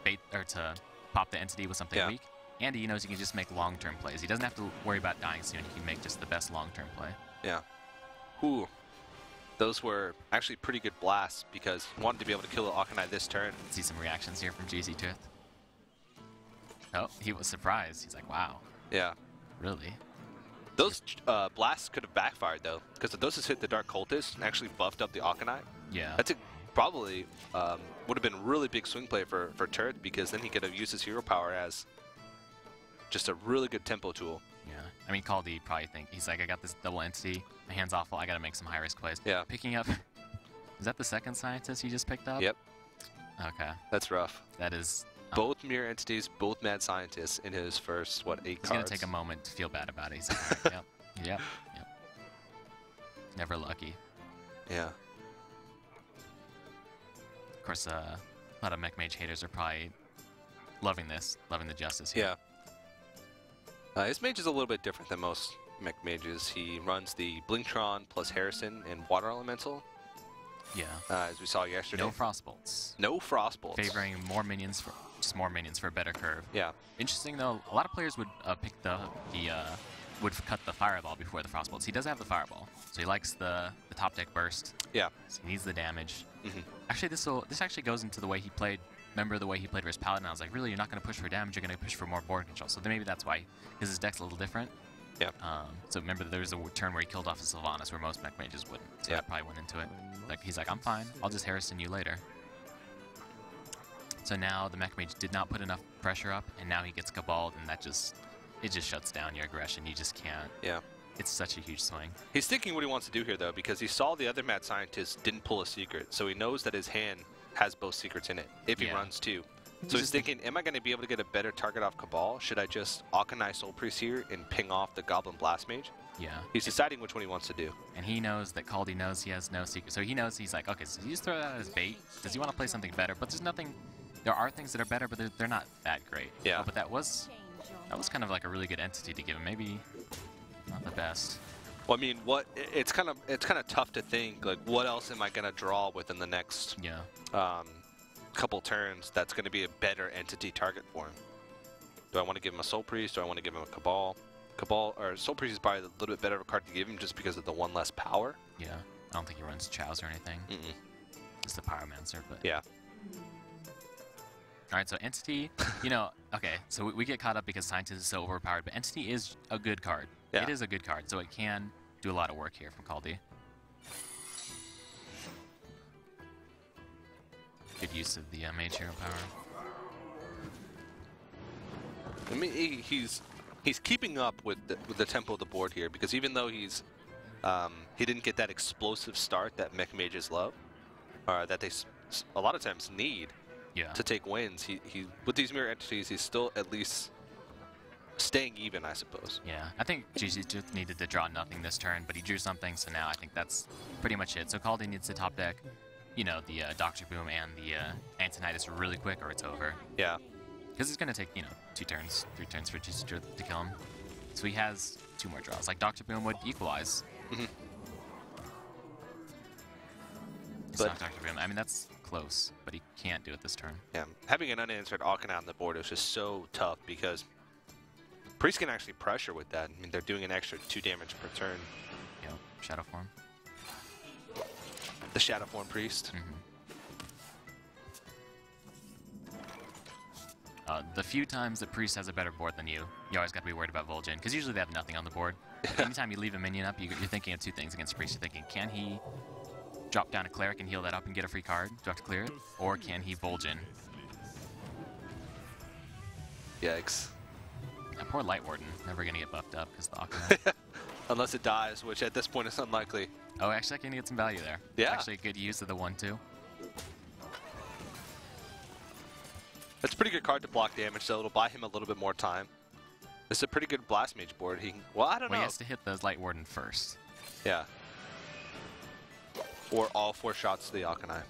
bait or to pop the entity with something weak, and he knows he can just make long-term plays. He doesn't have to worry about dying soon. He can make just the best long-term play. Yeah. Ooh. Those were actually pretty good blasts because he wanted to be able to kill the Akanai this turn. See some reactions here from gcttirth. Oh, he was surprised. He's like, wow. Yeah. Really? Those blasts could have backfired, though, because if those has hit the Dark Cultist and actually buffed up the Akanai, that's probably would have been a really big swing play for Tirth, because then he could have used his hero power as just a really good tempo tool. Yeah, I mean, Kaldi probably he's like, I got this double entity, my hand's awful, I got to make some high-risk plays. Yeah. Picking up, is that the second Scientist you just picked up? Yep. Okay. That's rough. That is... Both mirror entities, both Mad Scientists in his first, 8 cards? He's going to take a moment to feel bad about it. He's like, all right, yep. Never lucky. Yeah. Of course, a lot of Mech Mage haters are probably loving the justice here. Yeah. His mage is a little bit different than most Mech Mages. He runs the Blingtron plus Harrison and Water Elemental. Yeah. As we saw yesterday. No Frostbolts. No Frostbolts. Favoring more minions for a better curve. Yeah. Interesting though, a lot of players would pick would cut the Fireball before the Frostbolts. He does have the Fireball, so he likes the top deck burst. Yeah. So he needs the damage. Actually, this actually goes into the way he played. Remember the way he played versus Paladin? I was like, really, you're not going to push for damage. You're going to push for more board control. So maybe that's why, because his deck's a little different. Yeah. So remember, there was a turn where he killed off his Sylvanas, where most Mech Mages wouldn't. So that probably went into it. Like he's like, I'm fine. I'll just Harrison you later. So now the Mech Mage did not put enough pressure up, and now he gets Caballed, and it just shuts down your aggression. You just can't. Yeah. It's such a huge swing. He's thinking what he wants to do here, though, because he saw the other Mad Scientist didn't pull a secret, so he knows that his hand has both secrets in it if he runs 2. So he's thinking, am I going to be able to get a better target off Cabal? Should I just Akanai Soul Priest here and ping off the Goblin Blast Mage? Yeah. He's deciding which one he wants to do. And he knows that Kaldi knows he has no secret. So he knows, he's like, okay, so you just throw that as bait. Does he want to play something better? But there's nothing, there are things that are better, but they're not that great. Yeah. Oh, but that was kind of like a really good entity to give him. Maybe not the best. Well, I mean, it's kind of tough to think, like, what else am I going to draw within the next couple turns that's going to be a better entity target for him? Do I want to give him a Soul Priest? Do I want to give him a Cabal? Or Soul Priest is probably a little bit better of a card to give him just because of the 1 less power. Yeah, I don't think he runs Chows or anything. Just the Pyromancer, but... Yeah. Alright, so Entity, okay, so we get caught up because Scientist is so overpowered, but Entity is a good card. Yeah. It is a good card, so it can do a lot of work here from Kaldi. good use of the mage hero power. I mean, he's keeping up with the tempo of the board here, because even though he didn't get that explosive start that mech mages love, or that they a lot of times need to take wins, he with these mirror entities, he's still at least staying even, I suppose. Yeah, I think gcttirth needed to draw nothing this turn, but he drew something, so now I think that's pretty much it. So Kaldi needs to top deck, you know, the Dr. Boom and the Antonitis really quick, or it's over. Yeah. Because it's going to take, you know, 2 turns, 3 turns for gcttirth to kill him. So he has 2 more draws. Like Dr. Boom would equalize. It's not Dr. Boom. I mean, that's close, but he can't do it this turn. Yeah, having an unanswered Arcanine on the board is just so tough, because Priest can actually pressure with that. I mean, they're doing an extra 2 damage per turn. Yep, Shadow Form. The Shadow Form Priest. The few times that Priest has a better board than you always got to be worried about Vol'jin, because usually they have nothing on the board. Anytime you leave a minion up, you're thinking of 2 things against Priest. You're thinking, can he drop down a Cleric and heal that up and get a free card? Do I have to clear it? Or can he Vol'jin? Yikes. That poor Light Warden, never going to get buffed up because the Aquaman. Unless it dies, which at this point is unlikely. Oh, actually, I can get some value there. Yeah. Actually, a good use of the 1/2. That's a pretty good card to block damage, so it'll buy him a little bit more time. This is a pretty good Blast Mage board. He can, well, I don't know. He has to hit those Light Warden first. Yeah. Or all 4 shots to the Arcanine.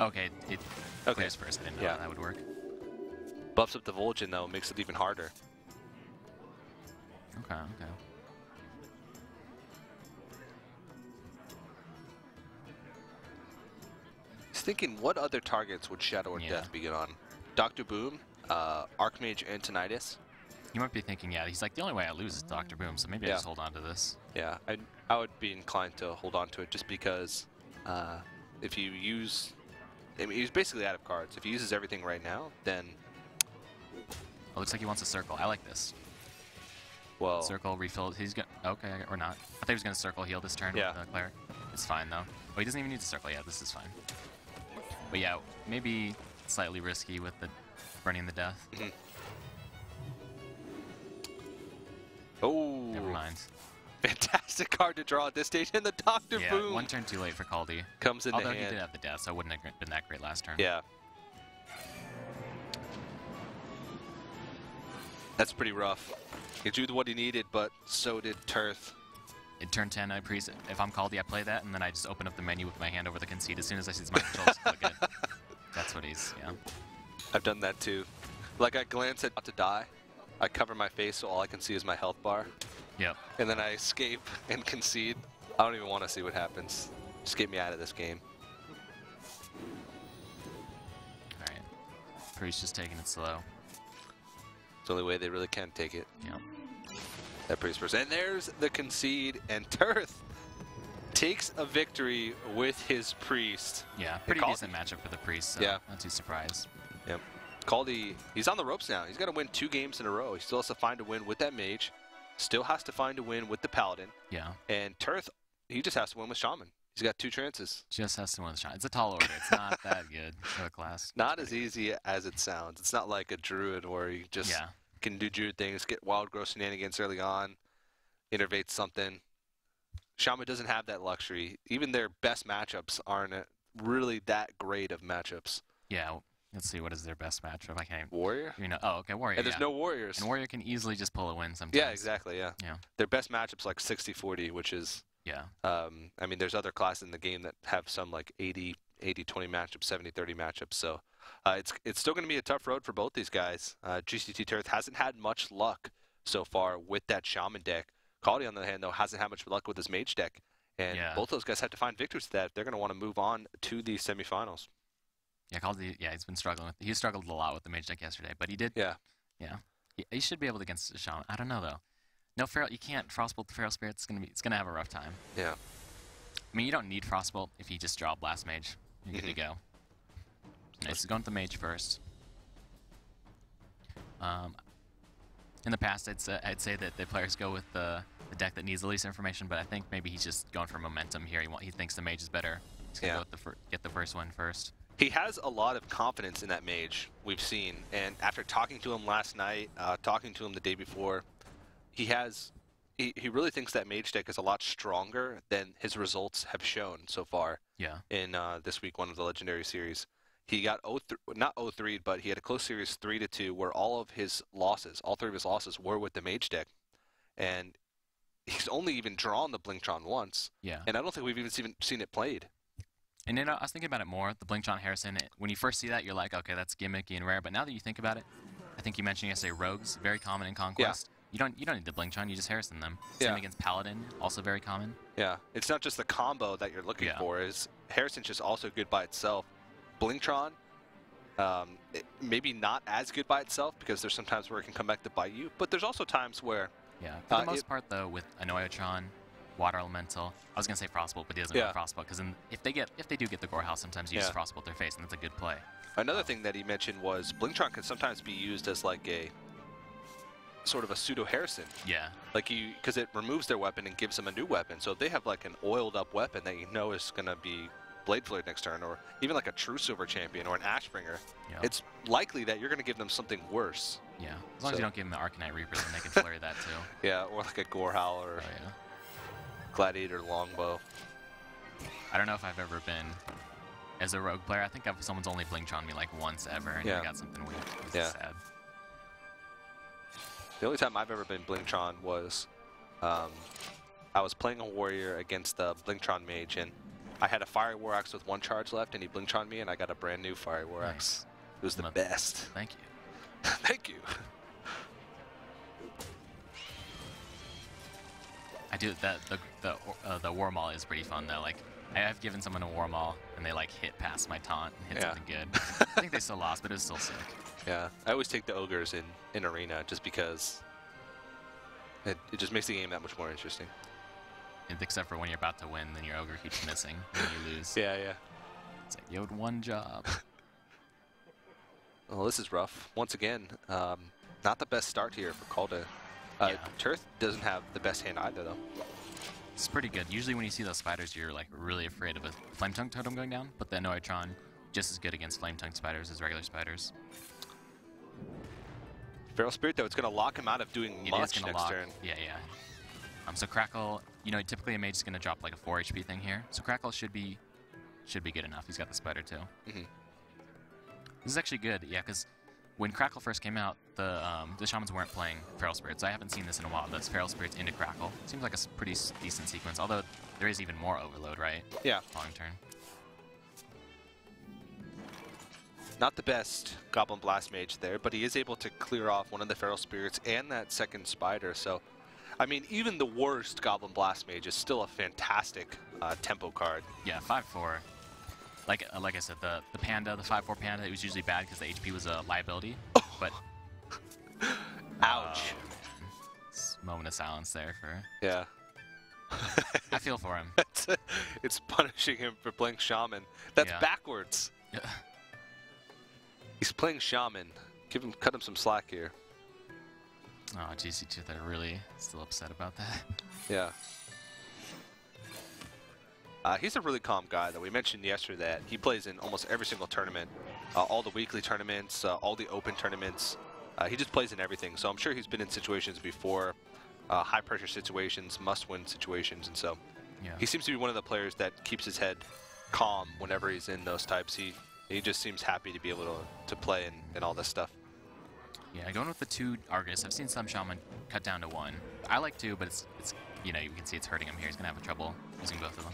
Okay. Okay, it clears first. I didn't know how that would work. Buffs up the Vol'jin, though, makes it even harder. Okay. He's thinking, what other targets would Shadow or Death be good on? Dr. Boom, Archmage Antonitis. You might be thinking, yeah, he's like, the only way I lose is Dr. Boom, so maybe I just hold on to this. Yeah, I would be inclined to hold on to it, just because if you use... I mean, he's basically out of cards. If he uses everything right now, then... It looks like he wants a circle. I like this. Well... Circle, refill. He's going to... Okay, or not. I thought he was going to circle heal this turn with the Cleric. It's fine, though. Oh, he doesn't even need to circle. Yeah, this is fine. But yeah, maybe slightly risky with the burning the death. Oh. Never mind. Fantastic card to draw at this stage, and the Dr. Boom. 1 turn too late for Kaldi. Comes in Although hand. he did have the death, so it wouldn't have been that great last turn. Yeah. That's pretty rough. He drew what he needed, but so did Tirth. In turn 10, if I'm Kaldi, I play that, and then I just open up the menu with my hand over the concede. As soon as I see my controls, click it. That's what he's, I've done that too. Like, I glance at to die, I cover my face so all I can see is my health bar. Yep. And then I escape and concede. I don't even want to see what happens. Just get me out of this game. Alright. Priest just taking it slow. It's the only way they really can take it. Yep. That Priest first. And there's the concede, and Tirth takes a victory with his Priest. Yeah, pretty decent matchup for the Priest, so not too surprised. Yep. Kaldi, he's on the ropes now. He's got to win 2 games in a row. He still has to find a win with that Mage. Still has to find a win with the Paladin. Yeah. And Tirth, he just has to win with Shaman. He's got 2 chances. Just has to win with Shaman. It's a tall order. It's not that good for the class. Not as easy as it sounds. It's not like a Druid where you just can do Druid things, get wild growth shenanigans early on, innervate something. Shaman doesn't have that luxury. Even their best matchups aren't really that great of matchups. Yeah. Let's see, what is their best matchup? I can't. Warrior? You know, oh, okay, Warrior. And there's no Warriors. And Warrior can easily just pull a win sometimes. Yeah, exactly, yeah. Their best matchup's like 60-40, which is... Yeah. I mean, there's other classes in the game that have some like 80-20 matchups, 70-30 matchups, so it's still going to be a tough road for both these guys. gcttirth hasn't had much luck so far with that Shaman deck. Kaldi, on the other hand, though, hasn't had much luck with his Mage deck, and both those guys have to find victories to that if they're going to want to move on to the semifinals. Yeah, Kaldi, he's been struggling with. He struggled a lot with the Mage deck yesterday, but he did. Yeah. He should be able to against Shaman. I don't know though. No feral, you can't Frostbolt the Feral Spirit. It's gonna have a rough time. Yeah. I mean, you don't need Frostbolt if you just draw Blast Mage. You're good to go. Nice. Going with the Mage first. In the past, I'd say that the players go with the deck that needs the least information, but I think maybe he's just going for momentum here. He thinks the Mage is better He's gonna go with get the first one first. He has a lot of confidence in that mage, we've seen, and after talking to him last night, talking to him the day before, he really thinks that mage deck is a lot stronger than his results have shown so far. Yeah. In this week 1 of the Legendary Series. He got not 0-3, but he had a close series 3-2 where all 3 of his losses were with the mage deck. And he's only even drawn the Blingtron once. Yeah. And I don't think we've even seen it played. And then I was thinking about it more, the Blingtron Harrison. When you first see that, you're like, okay, that's gimmicky and rare. But now that you think about it, I think you mentioned yesterday, Rogues, very common in Conquest. Yeah. You don't need the Blingtron, you just Harrison them. Same against Paladin, also very common. Yeah, it's not just the combo that you're looking for. Is Harrison's just also good by itself. Blingtron, maybe not as good by itself because there's sometimes where it can come back to bite you. But there's also times where... Yeah, for the most part, though, with Anoyotron, Water Elemental, I was gonna say Frostbolt, but he doesn't have Frostbolt because if they do get the Gore House, sometimes you just Frostbolt their face, and that's a good play. Another thing that he mentioned was Blingtron can sometimes be used as like a sort of a pseudo Harrison. Yeah. Like because it removes their weapon and gives them a new weapon. So if they have like an oiled up weapon that you know is gonna be Blade Flare next turn, or even like a True Silver Champion or an Ashbringer, it's likely that you're gonna give them something worse. Yeah. As long as you don't give them the Arcanite Reaper, then they can flurry that too. Yeah, or like a Gorehowl or Gladiator Longbow. I don't know if I've ever been, as a rogue player, I think someone's only Blingtron me like once ever, and I got something weak. It's sad. The only time I've ever been Blingtron was I was playing a warrior against the Blingtron mage, and I had a Fire War Axe with 1 charge left, and he Blingtron me, and I got a brand new Fire War Axe. It was the best. Thank you. Thank you. I do that. The War Maul is pretty fun though. Like I have given someone a War Maul and they like hit past my taunt and hit something good. I think they still lost, but it was still sick. Yeah, I always take the ogres in arena just because it just makes the game that much more interesting. And except for when you're about to win, then your ogre keeps missing and you lose. Yeah. It's like you had one job. Well, this is rough. Once again, not the best start here for Kaldi. Tirth doesn't have the best hand either, though. It's pretty good. Usually when you see those spiders, you're like really afraid of a Flame Tongue Totem going down, but the Anoyotron just as good against Flame Tongue spiders as regular spiders. Feral Spirit, though, it's going to lock him out of doing much next turn. Yeah. So Crackle, typically a mage is going to drop like a 4 HP thing here. So Crackle should be good enough. He's got the spider too. This is actually good, because when Crackle first came out, the Shamans weren't playing Feral Spirits. I haven't seen this in a while. That's Feral Spirits into Crackle. Seems like a pretty decent sequence, although there is even more overload, right? Yeah. Long turn. Not the best Goblin Blast Mage there, but he is able to clear off one of the Feral Spirits and that second Spider. So, I mean, even the worst Goblin Blast Mage is still a fantastic tempo card. Yeah, 5-4. Like I said, the Panda, the 5-4 Panda, it was usually bad because the HP was a liability. But ouch! Moment of silence there for. Yeah. I feel for him. It's punishing him for playing Shaman. That's backwards. Yeah. He's playing Shaman. Cut him some slack here. Oh, gcttirth, they're really still upset about that. Yeah. He's a really calm guy, though. We mentioned yesterday that he plays in almost every single tournament, all the weekly tournaments, all the open tournaments. He just plays in everything. So I'm sure he's been in situations before, high-pressure situations, must-win situations, and so he seems to be one of the players that keeps his head calm whenever he's in those types. He just seems happy to be able to play and all this stuff. Yeah, going with the 2 Argus. I've seen some Shaman cut down to 1. I like 2, but it's you can see it's hurting him here. He's gonna have trouble using both of them.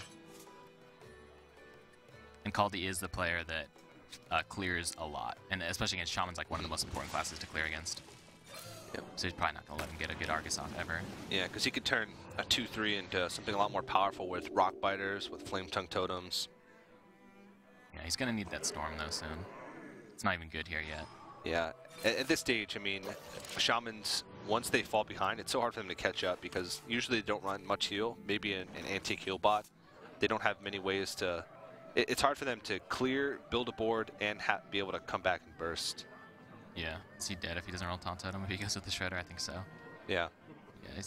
And Kaldi is the player that clears a lot, and especially against Shaman's like one of the most important classes to clear against. Yep. So he's probably not gonna let him get a good Argus off ever. Yeah, because he could turn a 2-3 into something a lot more powerful with Rock Biters, with Flame Tongue Totems. Yeah, he's gonna need that Storm though soon. It's not even good here yet. Yeah, at this stage, I mean, Shamans, once they fall behind, it's so hard for them to catch up because usually they don't run much heal, maybe an antique heal bot. They don't have many ways to... It's hard for them to clear, build a board, and be able to come back and burst. Yeah. Is he dead if he doesn't roll Taunt Totem? If he goes with the Shredder, I think so. Yeah. Yeah,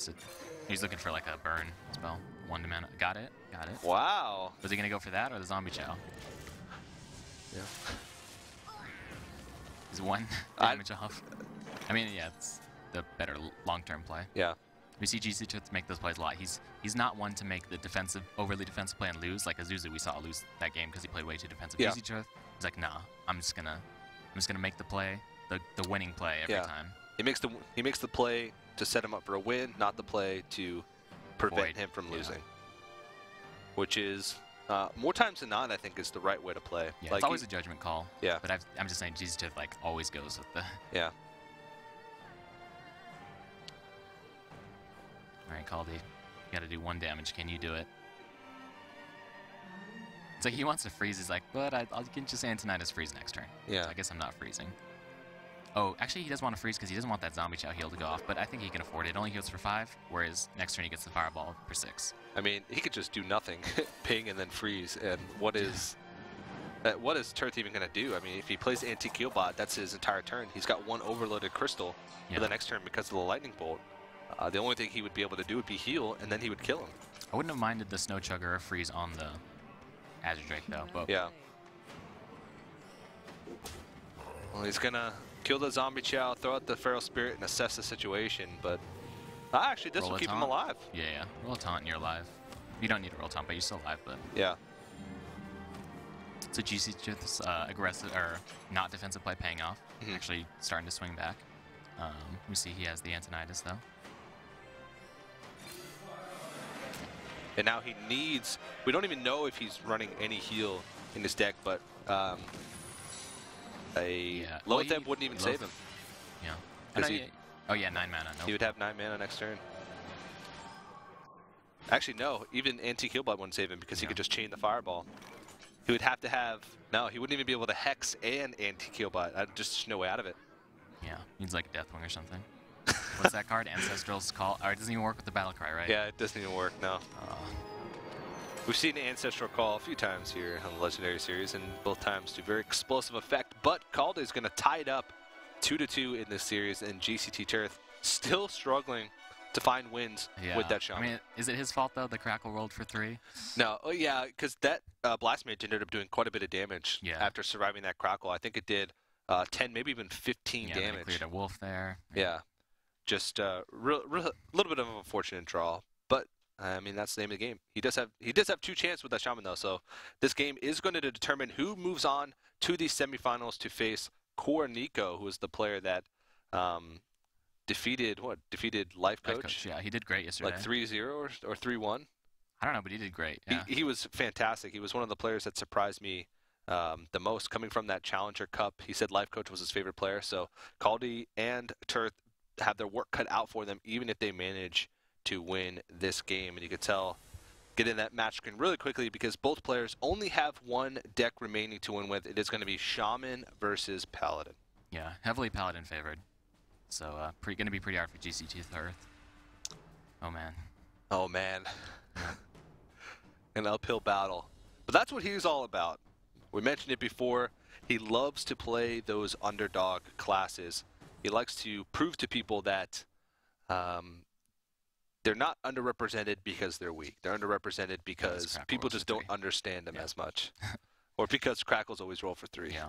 he's looking for like a burn spell. 1 mana. Got it? Got it. Wow. Was he going to go for that or the zombie chow? Yeah. Is 1 damage off? I mean, yeah, it's the better long-term play. Yeah. We see gcttirth make those plays a lot. He's not one to make the overly defensive play and lose. Like Azuzu, we saw lose that game because he played way too defensive. Yeah. gcttirth, he's like, nah, I'm just gonna make the play, the winning play every time. He makes the play to set him up for a win, not the play to prevent him from losing. Which is more times than not, I think, is the right way to play. Yeah, like it's always a judgment call. Yeah. But I'm just saying, gcttirth like always goes with the. Yeah. All right, Kaldi, you got to do 1 damage. Can you do it? It's like he wants to freeze. He's like, but I can just Antonidas freeze next turn. Yeah. So I guess I'm not freezing. Oh, actually, he does want to freeze because he doesn't want that zombie chow heal to go off. But I think he can afford it. It only heals for 5, whereas next turn he gets the fireball for 6. I mean, he could just do nothing, ping and then freeze. And what is Tirth even going to do? I mean, if he plays anti-Heal bot, that's his entire turn. He's got 1 overloaded crystal for the next turn because of the lightning bolt. The only thing he would be able to do would be heal, and then he would kill him. I wouldn't have minded the Snow Chugger or freeze on the Azure Drake, though. But yeah. Well, he's going to kill the zombie chow, throw out the feral spirit, and assess the situation. But actually, this will keep him alive. Yeah. Roll a taunt and you're alive. You don't need to roll taunt, but you're still alive. But yeah. So gcttirth's aggressive or not defensive play paying off. Actually starting to swing back. We see he has the Antonidas though. And now he needs, we don't even know if he's running any heal in his deck, but Loatheb wouldn't even save him. Yeah. Oh yeah, 9 mana. Nope. He would have 9 mana next turn. Actually, no. Even Anti-Heal Blood wouldn't save him because he could just chain the fireball. He would have to have, no, he wouldn't even be able to Hex and Anti-Heal Blood. Just no way out of it. Yeah, needs like a Deathwing or something. What's that card? Ancestral's Call. Or it doesn't even work with the battle cry, right? Yeah, it doesn't even work, no. We've seen Ancestral Call a few times here on the Legendary Series, and both times to very explosive effect. But Kaldi is going to tie it up 2-2 in this series, and gcttirth still struggling to find wins with that Shaman. I mean, is it his fault, though, the Crackle rolled for 3? No, yeah, because that Blast Mage ended up doing quite a bit of damage after surviving that Crackle. I think it did 10, maybe even 15 damage. Yeah, cleared a wolf there. Yeah. Just a little bit of an unfortunate draw, but I mean that's the name of the game. He does have 2 chances with that Shaman though, so this game is going to determine who moves on to the semifinals to face Nico, who is the player that defeated Life Coach. Yeah, he did great yesterday. Like 3-0 or 3-1. I don't know, but he did great. Yeah. He was fantastic. He was one of the players that surprised me the most coming from that Challenger Cup. He said Life Coach was his favorite player, so Kaldi and Tirth have their work cut out for them, even if they manage to win this game. And you could tell, get in that match screen really quickly because both players only have 1 deck remaining to win with. It is going to be Shaman versus Paladin. Yeah, heavily Paladin favored. So going to be pretty hard for gcttirth. Oh man. Oh man. An uphill battle. But that's what he's all about. We mentioned it before. He loves to play those underdog classes. He likes to prove to people that they're not underrepresented because they're weak. They're underrepresented because people just don't understand them as much. Or because Crackles always roll for 3. Yeah.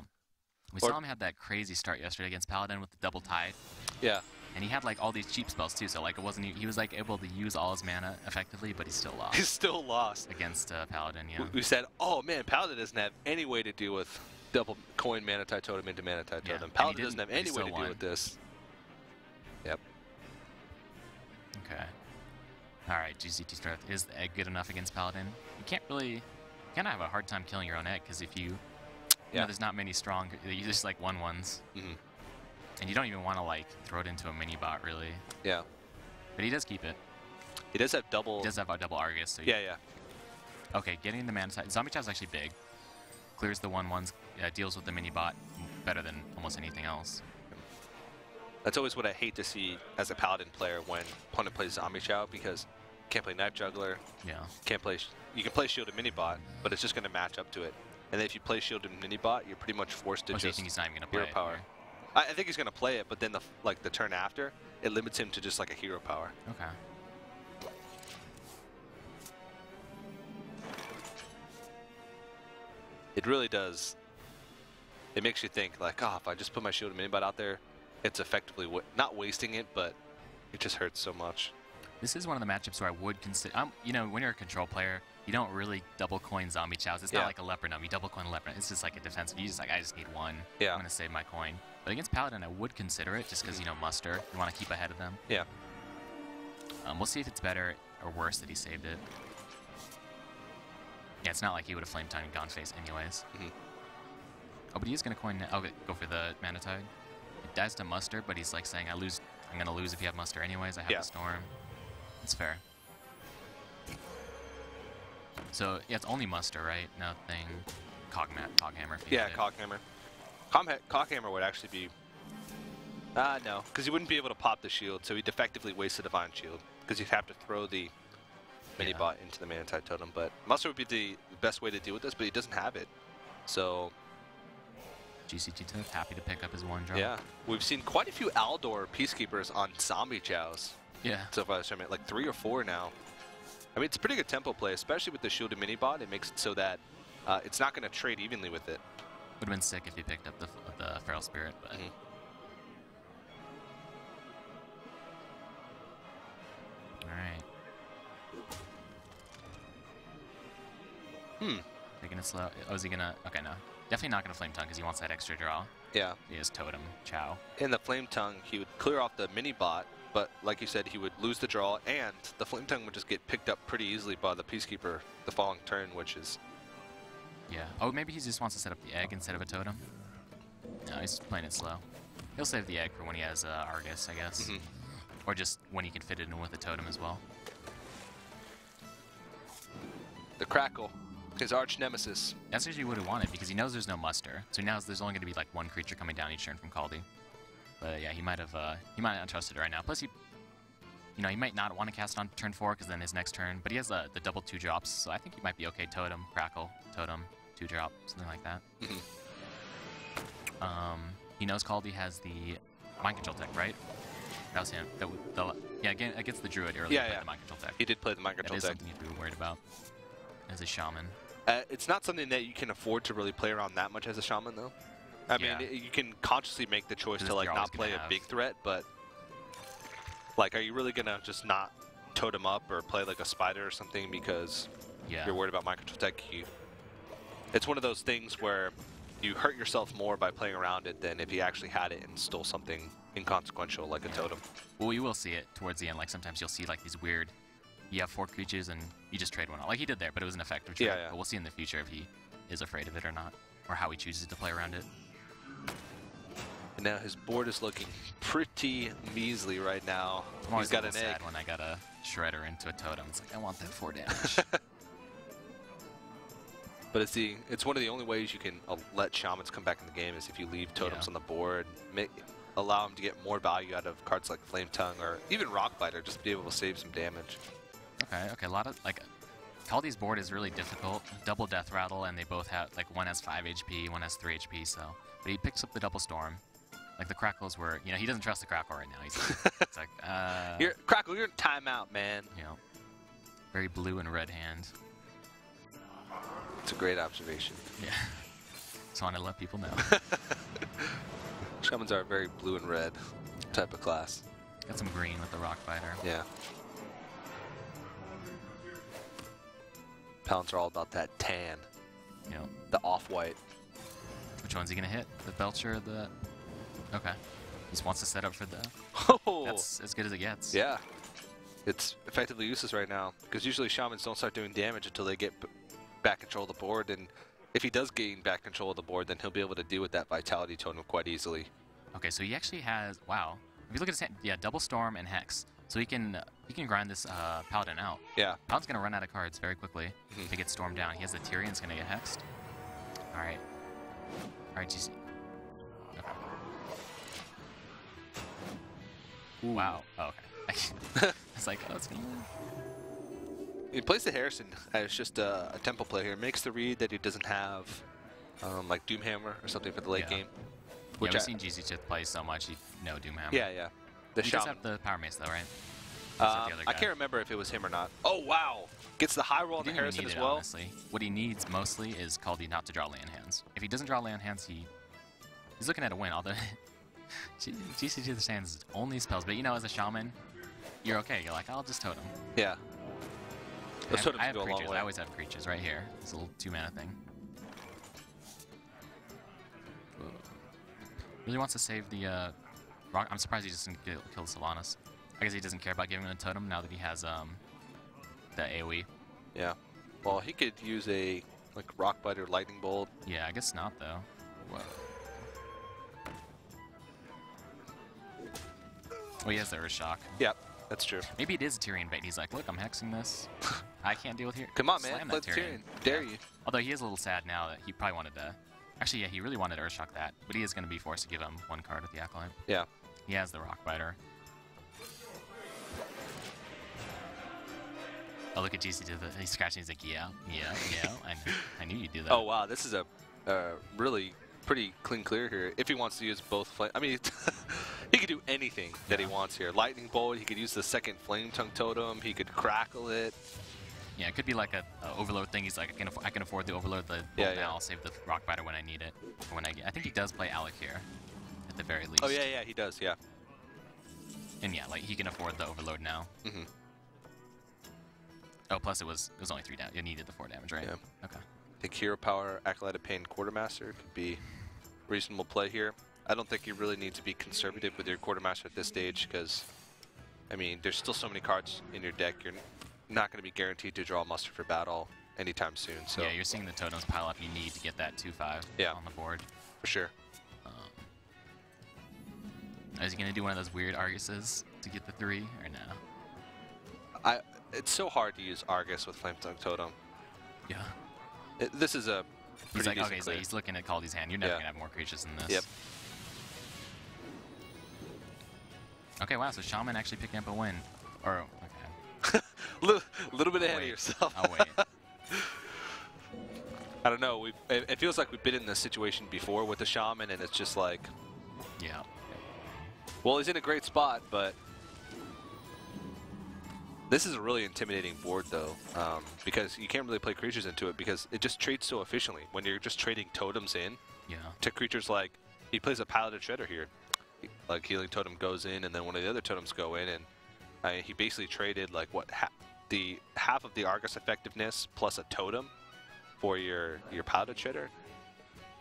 We saw him have that crazy start yesterday against Paladin with the double tide. Yeah. And he had like all these cheap spells too, so like it wasn't he was like able to use all his mana effectively, but he still lost. He's still lost against Paladin. Yeah. We said, oh man, Paladin doesn't have any way to deal with double coin Manatite Totem into Manatite Totem. Paladin doesn't have any way to deal with this. Yep. Okay. All right, gcttirth is the egg good enough against Paladin? You can't really, kind of have a hard time killing your own egg because if you know, there's not many strong. You just like 1/1s. And you don't even want to like throw it into a mini bot really. Yeah. But he does keep it. He does have double. He does have a double Argus. So yeah. Okay, getting the mana side. Zombie Chow's actually big. Clears the 1/1s. Deals with the mini bot better than almost anything else. That's always what I hate to see as a Paladin player when opponent plays Zombie Chow because can't play Knife Juggler. Yeah. Can't play. You can play Shielded Mini Bot, but it's just going to match up to it. And then if you play Shielded Mini Bot, you're pretty much forced to so you just think he's not even gonna play hero power. I think he's going to play it, but then the turn after, it limits him to just like a hero power. Okay. it really does. It makes you think like, oh, if I just put my shield and minibot out there, it's effectively not wasting it, but it just hurts so much. This is one of the matchups where I would consider. You know, when you're a control player, you don't really double coin zombie chows. It's not like a leopard gnome. You double coin a leopard. It's just like a defensive. You just like, I just need one. Yeah. I'm gonna save my coin. But against Paladin, I would consider it just because you know muster. You want to keep ahead of them. Yeah. We'll see if it's better or worse that he saved it. Yeah, it's not like he would have flame tongue and gone face anyways. Oh, but he is gonna coin. Oh, go for the mana tide. He dies to muster, but he's like saying, I'm gonna lose if you have muster anyways. I have the storm. It's fair. So yeah, it's only muster, right? Nothing. Coghammer. Yeah, Coghammer. Coghammer would actually be. No, because he wouldn't be able to pop the shield, so he'd effectively waste the divine shield because you'd have to throw the mini bot into the mana tide totem. But muster would be the best way to deal with this, but he doesn't have it. So gcttirth happy to pick up his one drop. Yeah, we've seen quite a few Aldor Peacekeepers on zombie chows. Yeah. So far this tournament, like 3 or 4 now. I mean, it's a pretty good tempo play, especially with the shielded mini bot. It makes it so that it's not going to trade evenly with it. Would have been sick if he picked up the Feral Spirit, but. Alright. Taking it slow. Oh, is he gonna? Okay, no. Definitely not gonna Flame Tongue because he wants that extra draw. Yeah. He has Totem, Chow. In the Flame Tongue, he would clear off the mini bot, but like you said, he would lose the draw, and the Flame Tongue would just get picked up pretty easily by the Peacekeeper the following turn, which is. Yeah. Oh, maybe he just wants to set up the egg instead of a totem. No, he's playing it slow. He'll save the egg for when he has Argus, I guess. Or just when he can fit it in with a totem as well. The Crackle, his arch nemesis. That's usually what he wanted because he knows there's no muster. So he knows there's only going to be like one creature coming down each turn from Kaldi. But yeah, he might not trust it right now. Plus, he might not want to cast on turn 4 because then his next turn. But he has the double 2 drops, so I think he might be okay. Totem, Crackle, Totem, 2 drop, something like that. He knows Kaldi has the Mind Control tech, right? That was him. Yeah, again, against the Druid earlier. Yeah. The Mind Control tech. He did play the Mind Control tech. That is something you have to be worried about as a Shaman. It's not something that you can afford to really play around that much as a Shaman, though. I mean, you can consciously make the choice to like not play a big threat, but like, are you really gonna just not totem up or play like a spider or something because you're worried about Mind Control tech? It's one of those things where you hurt yourself more by playing around it than if you actually had it and stole something inconsequential like a totem. Well, you will see it towards the end. Like sometimes you'll see like these weird. You have 4 creatures and you just trade one out. Like he did there, but it was an effective trade. But we'll see in the future if he is afraid of it or not, or how he chooses to play around it. And now his board is looking pretty measly right now. He's got an egg. When I got a Shredder into a totem, it's like I want that 4 damage. But it's one of the only ways you can let Shamans come back in the game is if you leave totems on the board, allow them to get more value out of cards like Flame Tongue or even Rockbiter, just to be able to save some damage. Okay, a lot of, like, Kaldi's board is really difficult. Double Death Rattle, and they both have, like, one has 5 HP, one has 3 HP, so. But he picks up the Double Storm. Like, the Crackles were, he doesn't trust the Crackle right now. He's like, Crackle, you're in timeout, man. Very blue and red hand. It's a great observation. Yeah. Just want to let people know. Shamans are a very blue and red type of class. Got some green with the Rockbiter. Yeah. Paladins are all about that tan. The off-white. Which one's he going to hit? The Belcher or the... Okay. He just wants to set up for the... Oh! That's as good as it gets. Yeah. It's effectively useless right now, because usually Shamans don't start doing damage until they get back control of the board, and if he does gain back control of the board, then he'll be able to deal with that Vitality Totem quite easily. Okay, so he actually has... Wow. If you look at his hand, Double Storm and Hex. So he can grind this Paladin out. Yeah. Paladin's going to run out of cards very quickly to get Stormed down. He has the Tyrion's going to get Hexed. All right, GC. Okay. Ooh. Wow. Oh, okay. It's like, oh, it's going to win. He plays the Harrison as just a tempo play here. Makes the read that he doesn't have like Doomhammer or something for the late game. Which we've seen gcttirth play so much, you know Doomhammer. Yeah. The he does have the Power Mace though, right? Is that the other I guy? can't remember if it was him or not. Oh, wow. Gets the high roll on the Didn't even Harrison need as it, well. honestly. What he needs mostly is Kaldi not to draw land hands. If he doesn't draw land hands, he's looking at a win. Although gcttirth stands only spells, but you know, as a shaman, you're okay. You're like, I'll just totem. Yeah. Those totems I have go a long creatures. way. I always have creatures right here. It's a little 2-mana thing. Really wants to save the rock. I'm surprised he doesn't kill Sylvanas. I guess he doesn't care about giving him a totem now that he has the AoE. Yeah. Well, he could use a like rock bite or lightning bolt. Yeah, I guess not though. Whoa. Oh, he has the Earth Shock. Yep, that's true. Maybe it is a Tyrion bait. He's like, look, I'm hexing this. I can't deal with here. Come on, Slam man. that Let's Tyrion. Yeah. Dare you. Although he is a little sad now that he probably wanted to. Actually, yeah, he really wanted to Earth Shock that, but he is going to be forced to give him one card with the Acolyte. Yeah. He has the Rock Biter. Oh, look at GC. He's scratching. He's like, yeah. I knew you'd do that. Oh, wow. This is a really pretty clean clear here. If he wants to use both flame, I mean, he could do anything that he wants here. Lightning bolt. He could use the second flame tongue totem. He could crackle it. Yeah, it could be like a overload thing. He's like, I can afford to overload the bolt now. I'll save the Rock Biter when I need it. Or when I think he does play Alec here, at the very least. Oh yeah, he does. Yeah. And yeah, like he can afford the overload now. Mm-hmm. Oh, plus it was only 3 damage. You needed the 4 damage, right? Yeah. Okay. I think Hero Power, Acolyte of Pain, Quartermaster could be reasonable play here. I don't think you really need to be conservative with your Quartermaster at this stage because, I mean, there's still so many cards in your deck. You're not going to be guaranteed to draw muster for battle anytime soon. So yeah, you're seeing the totems pile up. You need to get that 2/5 on the board. For sure. Is he going to do one of those weird Arguses to get the 3 or no? It's so hard to use Argus with Flame Tongue Totem. Yeah. This is a He's like, okay, so clear. he's looking at Kaldi's hand. You're never going to have more creatures than this. Yep. Okay, wow, so Shaman actually picking up a win. Or, okay. little bit ahead of yourself. I'll wait. I don't know. It feels like we've been in this situation before with the Shaman, and it's just like... Yeah. Well, he's in a great spot, but... This is a really intimidating board, though, because you can't really play creatures into it because it just trades so efficiently. When you're just trading totems in to creatures like... He plays a Paladin Shredder here. Like, Healing Totem goes in, and then one of the other totems go in, and he basically traded, like, what, half of the Argus effectiveness plus a totem for your Paladin Shredder.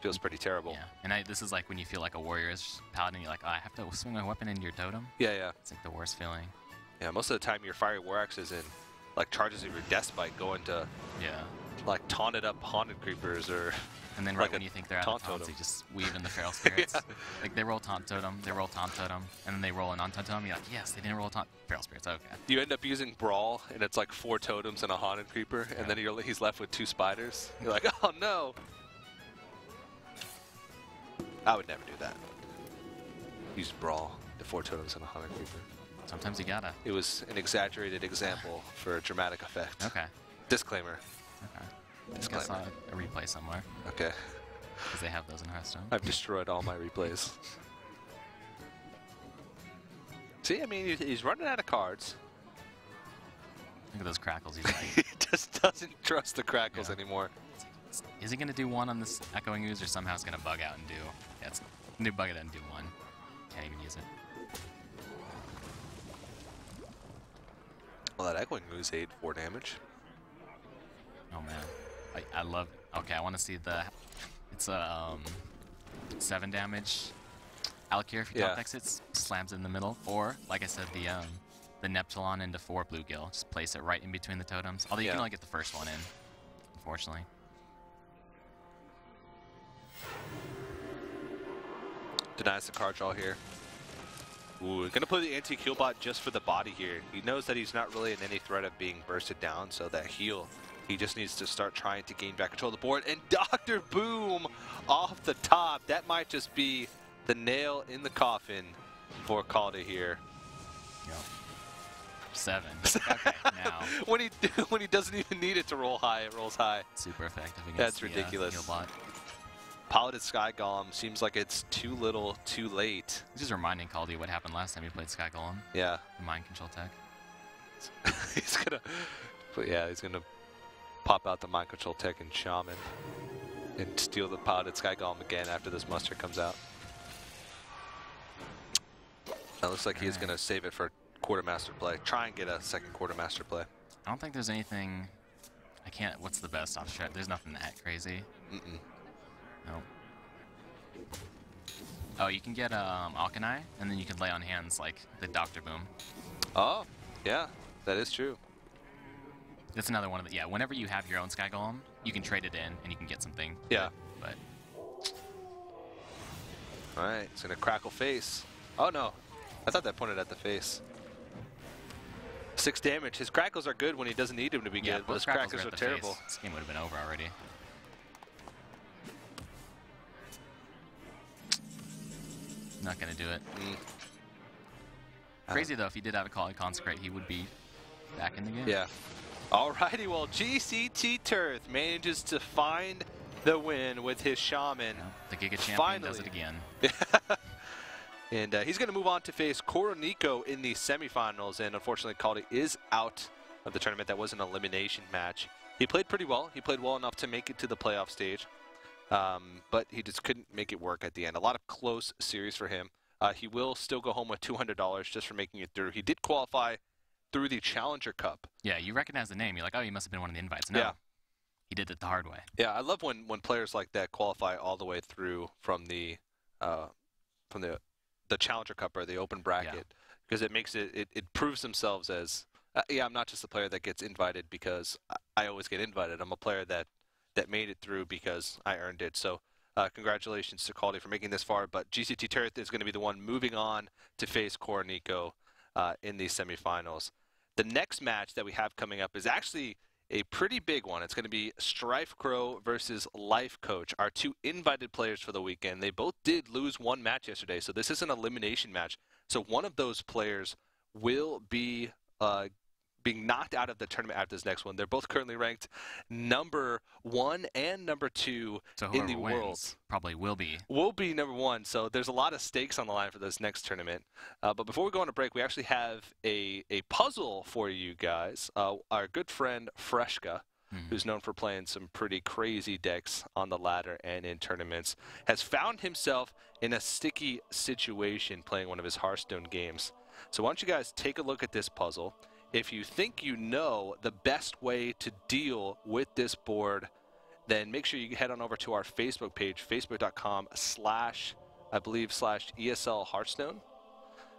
Feels pretty terrible. Yeah, and this is like when you feel like a warrior is paladin, you're like, oh, I have to swing my weapon into your totem? Yeah. It's like the worst feeling. Yeah, most of the time your Fiery War Axe is in, like, charges of your Despite going to, like, taunted up Haunted Creepers or... And then right when you think they're out of taunts, they just weave in the Feral Spirits. Like, they roll Taunt Totem, they roll Taunt Totem, and then they roll a non-Taunt Totem. You're like, yes, they didn't roll Taunt Feral Spirits. Okay. You end up using Brawl, and it's like 4 totems and a Haunted Creeper, and then he's left with 2 spiders. You're like, oh, no. I would never do that. Use Brawl, the 4 totems and a Haunted Creeper. Sometimes you gotta. It was an exaggerated example for a dramatic effect. Okay. Disclaimer. Okay. I think I saw a replay somewhere. Okay. Because they have those in Hearthstone. I've destroyed all my replays. See, I mean, he's running out of cards. Look at those crackles. He's like... He just doesn't trust the crackles anymore. Is he going to do 1 on this Echoing Ooze, or somehow it's going to bug out and do... Yeah, it's going to bug it out and do 1. Can't even use it. Well, that Echoing Ooze ate 4 damage. Oh, man. I love... Okay, I want to see the... It's a 7 damage Alakir if you top decks it, slams it in the middle. Or, like I said, the Neptulon into 4 Bluegill. Just place it right in between the totems. Although you can only get the first one in, unfortunately. Denies the card draw here. Ooh, gonna play the anti-heal bot just for the body here. He knows that he's not really in any threat of being bursted down, so that heal, he just needs to start trying to gain back control of the board. And Dr. Boom off the top. That might just be the nail in the coffin for Kaldi here. Yep. 7. Okay, now. when he doesn't even need it to roll high, it rolls high. Super effective against That's ridiculous. heal bot. Paladin Sky Golem seems like it's too little, too late. This is reminding Kaldi what happened last time he played Sky Golem. Yeah. The mind control tech. He's gonna, but yeah, he's gonna pop out the mind control tech and shaman and steal the piloted Sky Golem again after this muster comes out. That looks like he's gonna save it for quartermaster play. Try and get a second quartermaster play. I don't think there's anything. I can't. What's the best off strat? There's nothing that crazy. No. Oh, you can get Alkanai, and then you can lay on hands like the Doctor Boom. Oh, yeah, that is true. That's another one of the. Yeah, whenever you have your own Sky Golem, you can trade it in, and you can get something. Yeah. But. All right, it's gonna crackle face. Oh no, I thought that pointed at the face. 6 damage. His crackles are good when he doesn't need him to be good, but his crackles are terrible. This game would have been over already. Not gonna do it. Crazy though, if he did have a Kaldi Consecrate, he would be back in the game. Yeah. Alrighty, well, gcttirth manages to find the win with his shaman. Yeah, the Giga Champion does it again. And he's going to move on to face Koroniko in the semifinals, and unfortunately Kaldi is out of the tournament. That was an elimination match. He played pretty well. He played well enough to make it to the playoff stage. But he just couldn't make it work at the end. A lot of close series for him. He will still go home with $200 just for making it through. He did qualify through the Challenger Cup. Yeah, you recognize the name. You're like, oh, he must have been one of the invites. No, yeah. He did it the hard way. Yeah, I love when players like that qualify all the way through from the Challenger Cup or the open bracket, because it makes it proves themselves as yeah, I'm not just a player that gets invited because I always get invited. I'm a player that made it through because I earned it. So congratulations to Kaldi for making this far, but gcttirth is going to be the one moving on to face Koroniko in the semifinals. The next match that we have coming up is actually a pretty big one. It's going to be Strife Crow versus Life Coach, our 2 invited players for the weekend. They both did lose 1 match yesterday, so this is an elimination match. So one of those players will be being knocked out of the tournament after this next one. They're both currently ranked number 1 and number 2 in the world. Probably will be. Will be number 1. So there's a lot of stakes on the line for this next tournament. But before we go on a break, we actually have a puzzle for you guys. Our good friend Freshka, who's known for playing some pretty crazy decks on the ladder and in tournaments, has found himself in a sticky situation playing one of his Hearthstone games. So why don't you guys take a look at this puzzle. If you think you know the best way to deal with this board, then make sure you head on over to our Facebook page, facebook.com/ESL Hearthstone.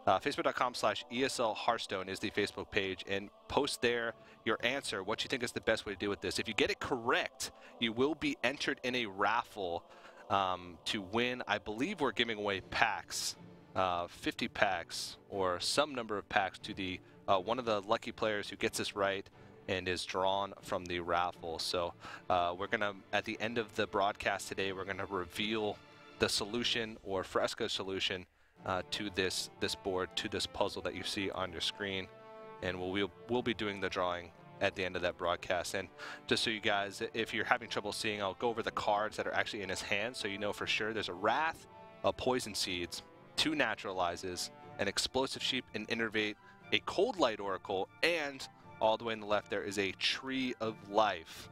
Facebook.com/ESL Hearthstone is the Facebook page, and post there your answer, what you think is the best way to deal with this. If you get it correct, you will be entered in a raffle to win. I believe we're giving away packs, 50 packs or some number of packs to the one of the lucky players who gets this right and is drawn from the raffle. So we're gonna, at the end of the broadcast today, we're gonna reveal the solution or Fresco's solution to this board, to this puzzle that you see on your screen, and we'll be doing the drawing at the end of that broadcast. And just so you guys, if you're having trouble seeing, I'll go over the cards that are actually in his hand, so you know for sure. There's a Wrath, a Poison Seeds, 2 Naturalizes, an Explosive Sheep, an Innervate, a Cold Light Oracle, and all the way on the left there is a Tree of Life.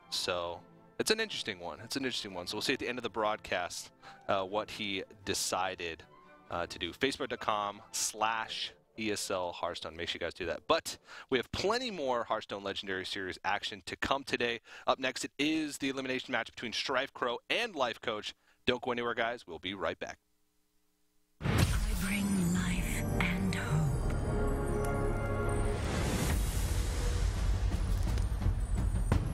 So it's an interesting one. It's an interesting one. So we'll see at the end of the broadcast what he decided to do. Facebook.com/ESL Hearthstone. Make sure you guys do that. But we have plenty more Hearthstone Legendary Series action to come today. Up next, it is the elimination match between Strife Crow and Life Coach. Don't go anywhere, guys. We'll be right back.